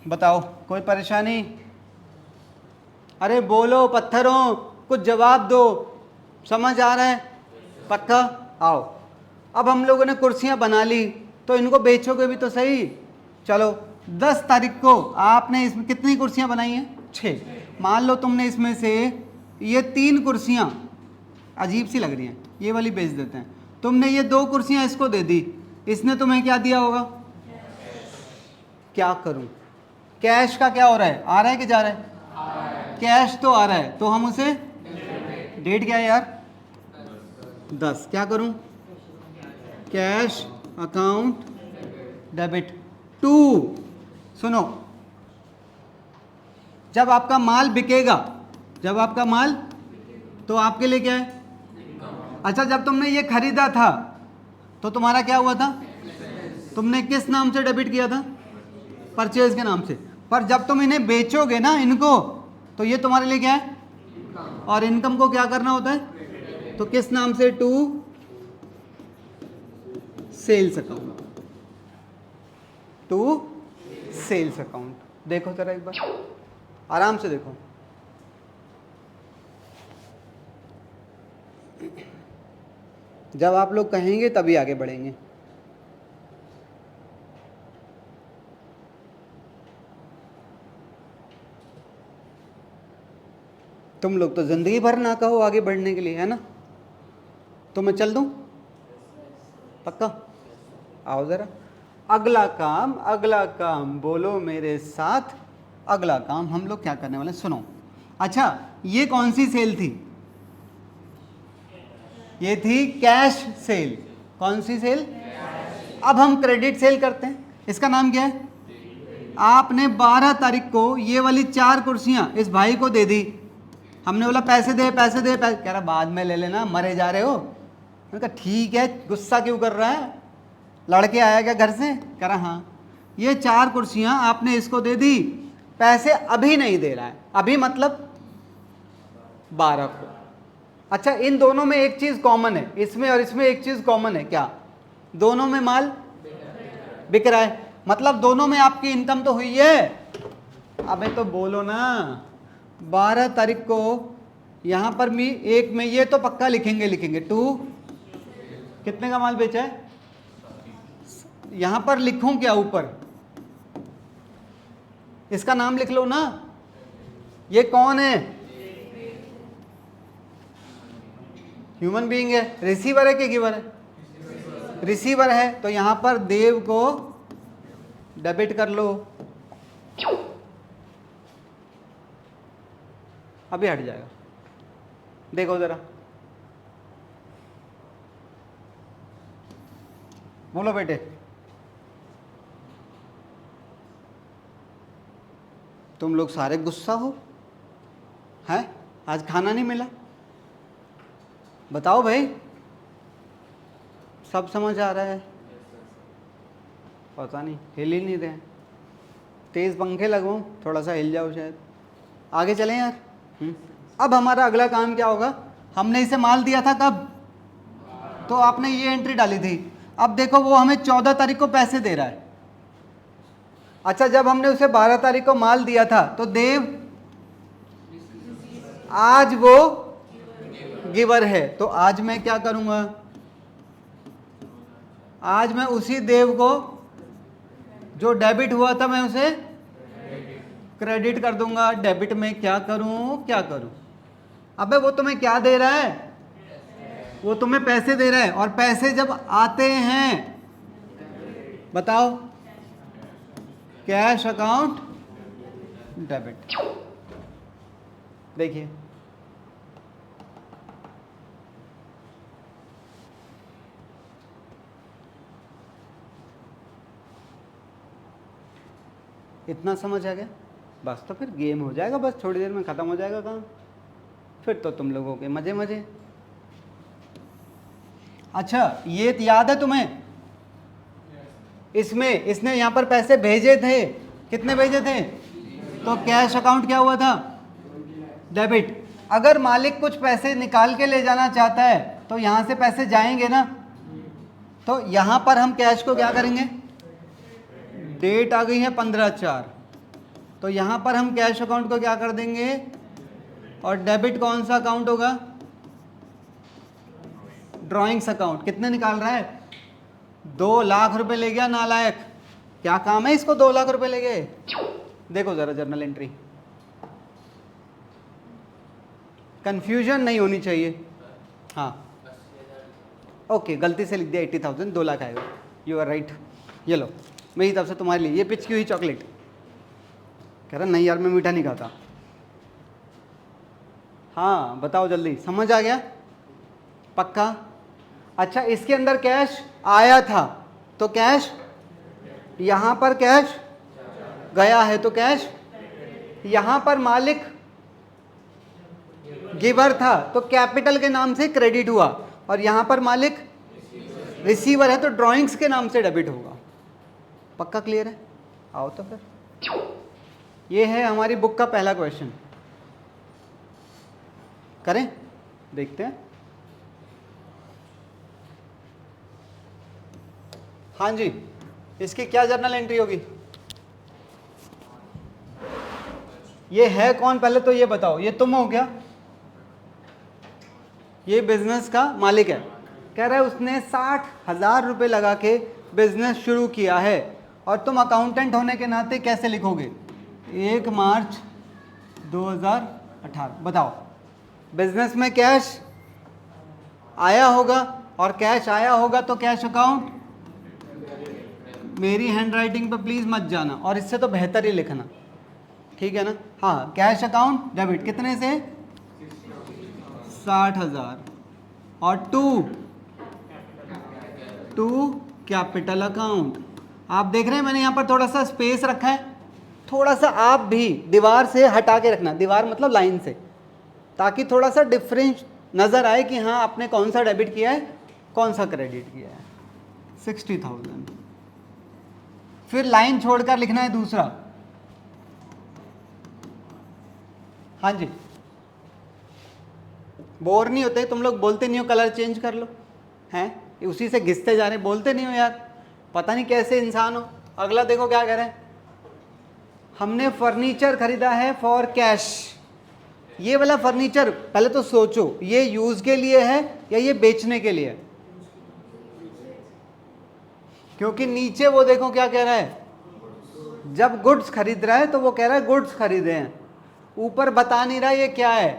बताओ कोई परेशानी? अरे बोलो पत्थरों, कुछ जवाब दो। समझ आ रहा है? पक्का? आओ, अब हम लोगों ने कुर्सियां बना ली, तो इनको बेचोगे भी तो सही। चलो, 10 तारीख को आपने इसमें कितनी कुर्सियां बनाई हैं? 6। मान लो तुमने इसमें से ये 3 कुर्सियां, अजीब सी लग रही हैं, ये वाली बेच देते हैं। तुमने ये 2 कुर्सियां इसको दे दी, इसने तुम्हें क्या दिया होगा? क्या करूं? कैश का क्या हो रहा है? आ रहा है कि जा रहा है? कैश तो आ रहा है, तो हम उसे, डेट क्या है यार? 10। क्या करूं? Cash account debit to. सुनो, जब आपका माल बिकेगा, जब आपका माल, तो आपके लिए क्या है? अच्छा, जब तुमने ये खरीदा था तो तुम्हारा क्या हुआ था? तुमने किस नाम से डेबिट किया था? परचेज के नाम से। पर जब तुम इन्हें बेचोगे ना इनको, तो ये तुम्हारे लिए क्या है? और इनकम को क्या करना होता है? तो किस नाम से? To sales account, to sales account. देखो जरा एक बार, आराम से देखो। जब आप लोग कहेंगे तभी आगे बढ़ेंगे। तुम लोग तो जिंदगी भर ना कहो आगे बढ़ने के लिए, है ना? तो मैं चल दूं? पक्का? आओ जरा। अगला काम बोलो मेरे साथ। अगला काम हम लोग क्या करने वाले, सुनो। अच्छा, ये कौन सी सेल थी? ये थी कैश सेल। कौन सी सेल? अब हम क्रेडिट सेल करते हैं। इसका नाम क्या है? आपने 12 तारीख को ये वाली 4 कुर्सियां इस भाई को दे दी। हमने बोला पैसे दे, पैसे दे, पैसे। कह रहा बाद में ले लेना, मरे जा रहे हो। मैंने कहा ठीक है, गुस्सा क्यों कर रहा है? लड़के आया क्या घर से? कह रहा हाँ। ये 4 कुर्सियां आपने इसको दे दी, पैसे अभी नहीं दे रहा है। अभी मतलब 12 को। अच्छा, इन दोनों में एक चीज कॉमन है, इसमें और इसमें एक चीज कॉमन है। क्या? दोनों में माल बिक रहा है, मतलब दोनों में आपकी इनकम तो हुई है। अबे तो बोलो ना। 12 तारीख को यहां पर भी एक में ये तो पक्का लिखेंगे टू कितने का माल बेचा है। यहां पर लिखूं क्या? ऊपर इसका नाम लिख लो ना। ये कौन है? ह्यूमन बीइंग है। रिसीवर है कि गिवर है? रिसीवर है तो यहां पर देव को डेबिट कर लो, अभी हट जाएगा। देखो जरा, बोलो बेटे। तुम लोग सारे गुस्सा हो हैं, आज खाना नहीं मिला? बताओ भाई, सब समझ आ रहा है? पता नहीं, हिल ही नहीं रहे हैं। तेज पंखे लगवाऊं, थोड़ा सा हिल जाओ शायद। आगे चलें यार। अब हमारा अगला काम क्या होगा? हमने इसे माल दिया था कब? तो आपने ये एंट्री डाली थी। अब देखो वो हमें 14 तारीख को पैसे दे रहा है। अच्छा, जब हमने उसे 12 तारीख को माल दिया था तो देव आज वो गिवर है, तो आज मैं क्या करूंगा? आज मैं उसी देव को जो डेबिट हुआ था मैं उसे क्रेडिट कर दूंगा। डेबिट में क्या करूं? अबे वो तुम्हें क्या दे रहा है? वो तुम्हें पैसे दे रहा है, और पैसे जब आते हैं, बताओ, कैश अकाउंट डेबिट। देखिए, इतना समझ आ गया? बस तो फिर गेम हो जाएगा, बस थोड़ी देर में ख़त्म हो जाएगा काम। फिर तो तुम लोगों के मज़े मज़े। अच्छा, ये याद है तुम्हें? इसमें इसने यहाँ पर पैसे भेजे थे। कितने भेजे थे? तो कैश अकाउंट क्या हुआ था? डेबिट। अगर मालिक कुछ पैसे निकाल के ले जाना चाहता है तो यहाँ से पैसे जाएंगे ना, तो यहाँ पर हम कैश को क्या करेंगे? डेट आ गई है 15/4, तो यहाँ पर हम कैश अकाउंट को क्या कर देंगे? और डेबिट कौन सा अकाउंट होगा? Drawings account. कितने निकाल रहा है? 2 लाख रुपए ले गया नालायक। क्या काम है इसको 2 लाख रुपए ले गए? देखो जरा जर्नल एंट्री, कंफ्यूजन नहीं होनी चाहिए। हाँ, ओके, गलती से लिख दिया 80,000, 2 लाख आएगा। You are right. ये लो, मेरी तरफ से तुम्हारे लिए ये पिच की हुई चॉकलेट। कह रहा नहीं यार, मैं मीठा नहीं खाता। हाँ बताओ जल्दी, समझ आ गया? पक्का? अच्छा, इसके अंदर कैश आया था तो कैश, यहां पर कैश गया है तो कैश, यहां पर मालिक गिवर था तो कैपिटल के नाम से क्रेडिट हुआ, और यहां पर मालिक रिसीवर है तो ड्राइंग्स के नाम से डेबिट होगा। पक्का क्लियर है? आओ तो फिर, ये है हमारी बुक का पहला क्वेश्चन। करें, देखते हैं। हाँ जी, इसकी क्या जर्नल एंट्री होगी? ये है कौन, पहले तो ये बताओ। ये तुम हो क्या? ये बिजनेस का मालिक है। कह रहा है उसने 60,000 रुपये लगा के बिजनेस शुरू किया है, और तुम अकाउंटेंट होने के नाते कैसे लिखोगे? 1 मार्च 2018। बताओ, बिजनेस में कैश आया होगा, और कैश आया होगा तो कैश अकाउंट। मेरी हैंड राइटिंग पे प्लीज़ मत जाना, और इससे तो बेहतर ही लिखना, ठीक है ना? हाँ, कैश अकाउंट डेबिट कितने से? 60,000। और टू कैपिटल अकाउंट। आप देख रहे हैं मैंने यहाँ पर थोड़ा सा स्पेस रखा है, थोड़ा सा आप भी दीवार से हटा के रखना, दीवार मतलब लाइन से, ताकि थोड़ा सा डिफरेंस नज़र आए कि हाँ आपने कौन सा डेबिट किया है, कौन सा क्रेडिट किया है। 60,000। फिर लाइन छोड़कर लिखना है दूसरा। हाँ जी, बोर नहीं होते तुम लोग? बोलते नहीं हो कलर चेंज कर लो, हैं? उसी से घिसते जा रहे, बोलते नहीं हो यार, पता नहीं कैसे इंसान हो। अगला देखो क्या कह रहे हैं, हमने फर्नीचर खरीदा है फॉर कैश। ये वाला फर्नीचर पहले तो सोचो, ये यूज के लिए है या ये बेचने के लिए है? क्योंकि नीचे वो देखो क्या कह रहा है, जब गुड्स खरीद रहा है तो वो कह रहा है गुड्स खरीदे हैं, ऊपर बता नहीं रहा ये क्या है,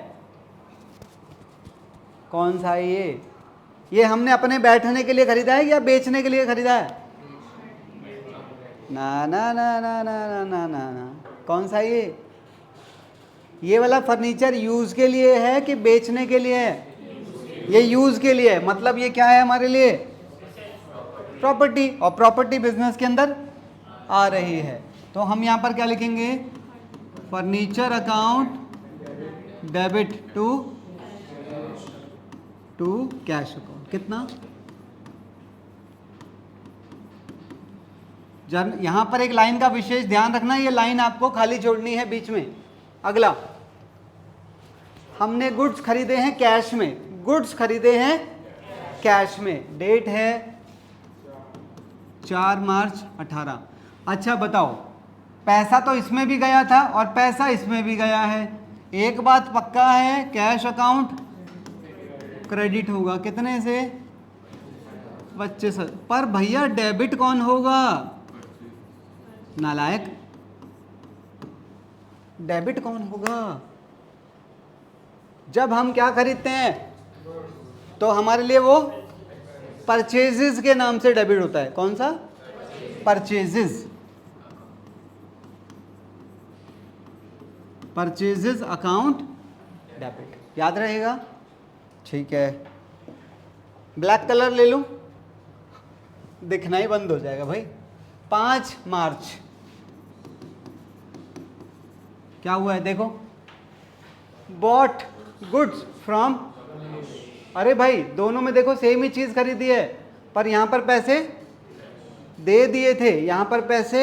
कौन सा है ये, ये हमने अपने बैठने के लिए खरीदा है या बेचने के लिए खरीदा है? ना ना ना ना ना ना ना ना ना, कौन सा ये वाला फर्नीचर यूज के लिए है कि बेचने के लिए है? ये यूज के लिए है, मतलब ये क्या है हमारे लिए? प्रॉपर्टी, और प्रॉपर्टी बिजनेस के अंदर आ रही है। तो हम यहां पर क्या लिखेंगे? Furniture account debit to cash account. कितना? जब यहां पर एक लाइन का विशेष ध्यान रखना, ये लाइन आपको खाली छोड़नी है बीच में। अगला, हमने गुड्स खरीदे हैं कैश में, गुड्स खरीदे हैं कैश में, डेट है 4 मार्च 18। अच्छा बताओ, पैसा तो इसमें भी गया था और पैसा इसमें भी गया है, एक बात पक्का है, कैश अकाउंट क्रेडिट होगा। कितने से? 25। पर भैया डेबिट कौन होगा? नालायक, डेबिट कौन होगा? जब हम क्या खरीदते हैं तो हमारे लिए वो परचेजेस के नाम से डेबिट होता है। कौन सा? परचेजेस, परचेजेस अकाउंट डेबिट, याद रहेगा? ठीक है, ब्लैक कलर ले लूं, दिखना ही बंद हो जाएगा भाई। 5 मार्च क्या हुआ है देखो, बॉट गुड्स फ्रॉम, अरे भाई दोनों में देखो सेम ही चीज खरीदी है, पर यहां पर पैसे दे दिए थे, यहां पर पैसे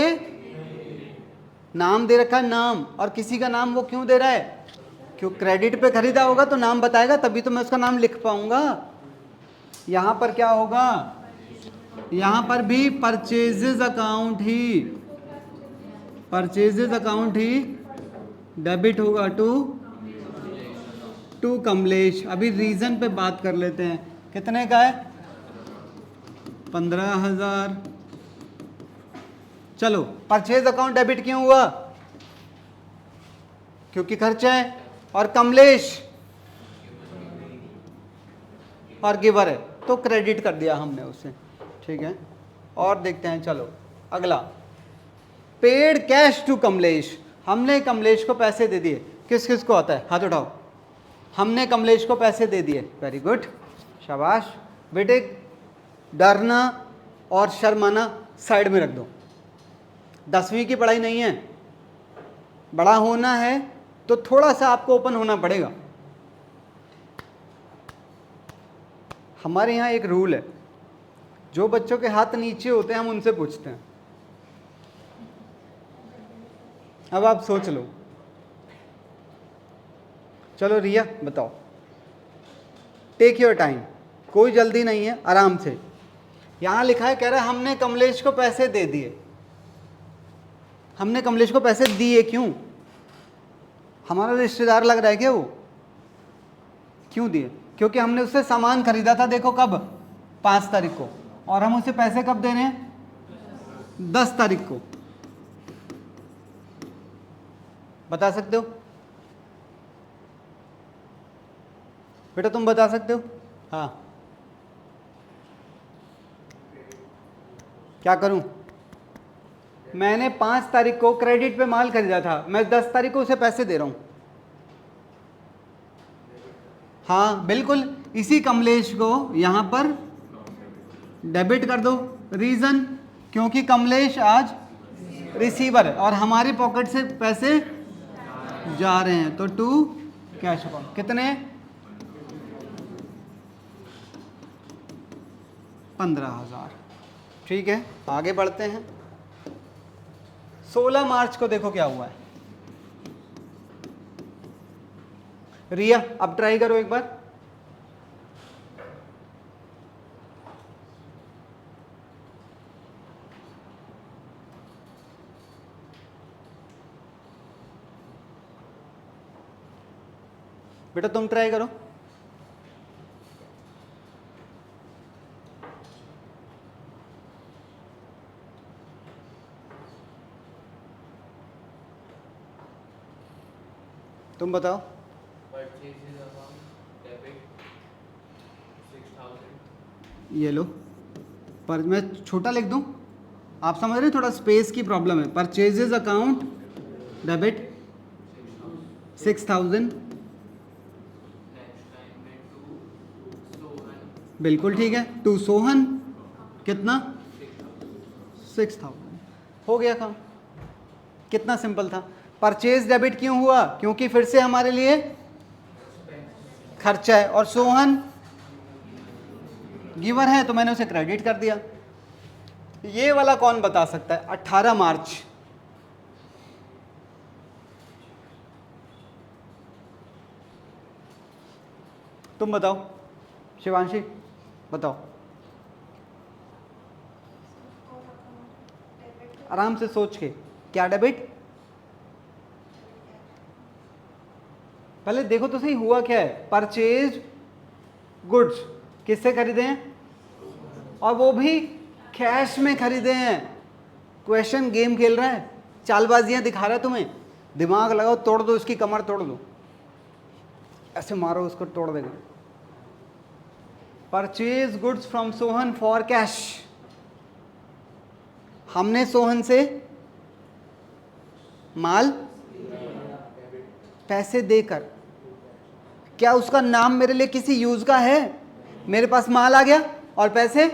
नाम दे रखा है, नाम, और किसी का नाम वो क्यों दे रहा है? क्यों? क्रेडिट पे खरीदा होगा तो नाम बताएगा, तभी तो मैं उसका नाम लिख पाऊंगा। यहां पर क्या होगा? यहां पर भी परचेजेस अकाउंट ही डेबिट होगा टू कमलेश। अभी रीजन पे बात कर लेते हैं, कितने का है? 15,000। चलो, परचेज अकाउंट डेबिट क्यों हुआ? क्योंकि खर्चा है, और कमलेश और गिवर है तो क्रेडिट कर दिया हमने उससे। ठीक है, और देखते हैं। चलो अगला, पेड कैश टू कमलेश, हमने कमलेश को पैसे दे दिए। किस किस को आता है? हाथ उठाओ। हमने कमलेश को पैसे दे दिए, वेरी गुड, शाबाश बेटे। डरना और शर्माना साइड में रख दो, 10वीं की पढ़ाई नहीं है, बड़ा होना है तो थोड़ा सा आपको ओपन होना पड़ेगा। हमारे यहाँ एक रूल है, जो बच्चों के हाथ नीचे होते हैं हम उनसे पूछते हैं। अब आप सोच लो। चलो रिया बताओ, टेक योर टाइम, कोई जल्दी नहीं है, आराम से। यहां लिखा है, कह रहा है हमने कमलेश को पैसे दे दिए। हमने कमलेश को पैसे दिए क्यों? हमारा रिश्तेदार लग रहा है क्या वो? क्यों दिए? क्योंकि हमने उससे सामान खरीदा था, देखो कब? 5 तारीख को, और हम उसे पैसे कब दे रहे हैं? 10 तारीख को। बता सकते हो बेटा, तुम बता सकते हो? हाँ, क्या करूं? मैंने 5 तारीख को क्रेडिट पे माल खरीदा था, मैं 10 तारीख को उसे पैसे दे रहा हूं। हाँ बिल्कुल, इसी कमलेश को यहां पर डेबिट कर दो। रीजन, क्योंकि कमलेश आज रिसीवर है और हमारे पॉकेट से पैसे जा रहे हैं, तो टू कैश अकाउंट। कितने? 15,000। ठीक है, आगे बढ़ते हैं। 16 मार्च को देखो क्या हुआ है। रिया अब ट्राई करो एक बार। बेटा तुम ट्राई करो। तुम बताओ। Purchases account debit 6,000. ये लो, पर मैं छोटा लिख दूं, आप समझ रहे हैं, थोड़ा स्पेस की प्रॉब्लम है। परचेजेज अकाउंट डेबिट 6000, बिल्कुल ठीक है। टू सोहन कितना 6000, हो गया काम। कितना सिंपल था। परचेज डेबिट क्यों हुआ? क्योंकि फिर से हमारे लिए खर्चा है, और सोहन गिवर है तो मैंने उसे क्रेडिट कर दिया। ये वाला कौन बता सकता है? 18 मार्च, तुम बताओ, शिवांशी बताओ, आराम से सोच के। क्या डेबिट? पहले देखो तो सही हुआ क्या है। परचेज गुड्स किससे खरीदे हैं? और वो भी कैश में खरीदे हैं। क्वेश्चन गेम खेल रहा है, चालबाजियां दिखा रहा है तुम्हें। दिमाग लगाओ, तोड़ दो इसकी कमर, तोड़ दो, ऐसे मारो उसको, तोड़ देगा। Purchase goods from Sohan for cash, हमने सोहन से माल पैसे देकर। क्या उसका नाम मेरे लिए किसी यूज का है? मेरे पास माल आ गया और पैसे।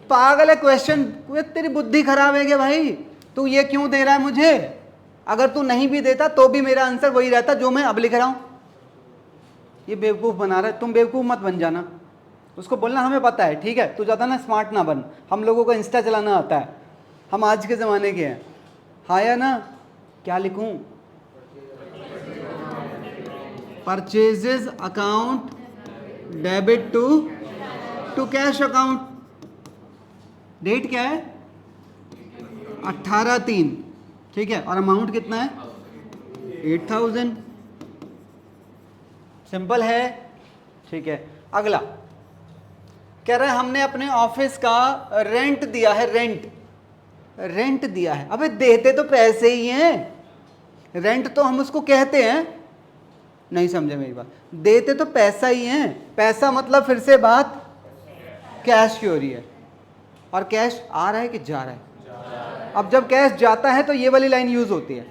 पागल है क्वेश्चन, तेरी बुद्धि खराब है क्या भाई? तू ये क्यों दे रहा है मुझे? अगर तू नहीं भी देता तो भी मेरा आंसर वही रहता जो मैं अब लिख रहा हूं। ये बेवकूफ बना रहा है। तुम बेवकूफ मत बन जाना, उसको बोलना हमें पता है, ठीक है? तू ज्यादा ना स्मार्ट ना बन। हम लोगों को इंस्टा चलाना आता है, हम आज के ज़माने के हैं। हाँ या ना? क्या लिखूं? Purchases account debit to cash account. Date क्या है? 18/3, ठीक है? और अमाउंट कितना है? 8000। सिंपल है, ठीक है। अगला कह रहा है हमने अपने ऑफिस का रेंट दिया है। रेंट दिया है। अबे देते तो पैसे ही हैं, रेंट तो हम उसको कहते हैं। नहीं समझे मेरी बात? देते तो पैसा ही है। पैसा मतलब फिर से बात कैश की हो रही है। और कैश आ रहा है कि जा रहा है? अब जब कैश जाता है तो ये वाली लाइन यूज होती है,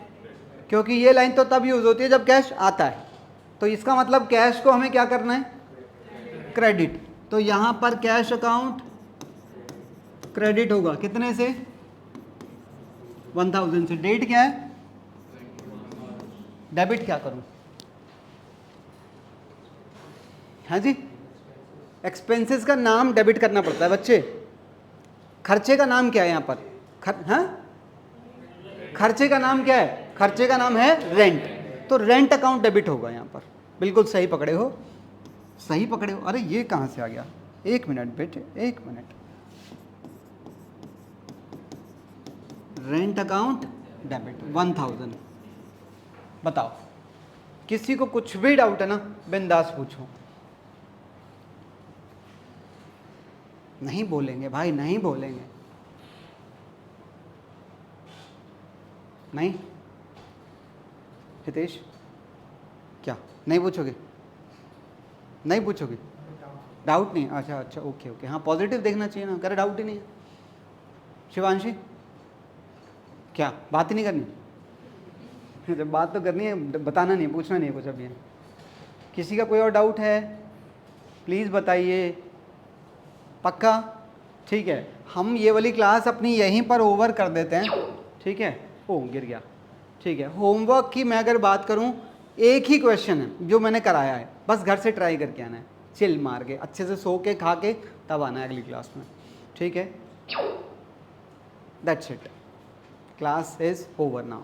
क्योंकि ये लाइन तो तब यूज होती है जब कैश आता है। तो इसका मतलब कैश को हमें क्या करना है? क्रेडिट। तो यहां पर कैश अकाउंट क्रेडिट होगा कितने से? 1000 से। डेट क्या है? डेबिट क्या करूं? हाँ जी, एक्सपेंसेस का नाम डेबिट करना पड़ता है बच्चे। खर्चे का नाम क्या है यहाँ पर? हाँ, खर्चे का नाम क्या है? खर्चे का नाम है रेंट। तो रेंट अकाउंट डेबिट होगा यहाँ पर। बिल्कुल सही पकड़े हो, सही पकड़े हो। अरे ये कहाँ से आ गया? एक मिनट बेटे, एक मिनट। Rent account debit 1000। बताओ, किसी को कुछ भी डाउट है ना, बिंदास पूछो। नहीं बोलेंगे भाई, नहीं बोलेंगे। नहीं हितेश, क्या नहीं पूछोगे? नहीं पूछोगे? डाउट नहीं? अच्छा अच्छा, ओके ओके। हाँ, पॉजिटिव देखना चाहिए ना, करे डाउट ही नहीं है। शिवांशी, क्या बात ही नहीं करनी? जब बात तो करनी है, बताना नहीं, पूछना नहीं है कुछ अभी। किसी का कोई और डाउट है प्लीज़ बताइए। पक्का? ठीक है, हम ये वाली क्लास अपनी यहीं पर ओवर कर देते हैं, ठीक है? ओ गिर गया, ठीक है। होमवर्क की मैं अगर बात करूं, एक ही क्वेश्चन है जो मैंने कराया है, बस घर से ट्राई करके आना है, चिल मार के, अच्छे से सो के खा के तब आना है अगली क्लास में, ठीक है? That's it, class is over now.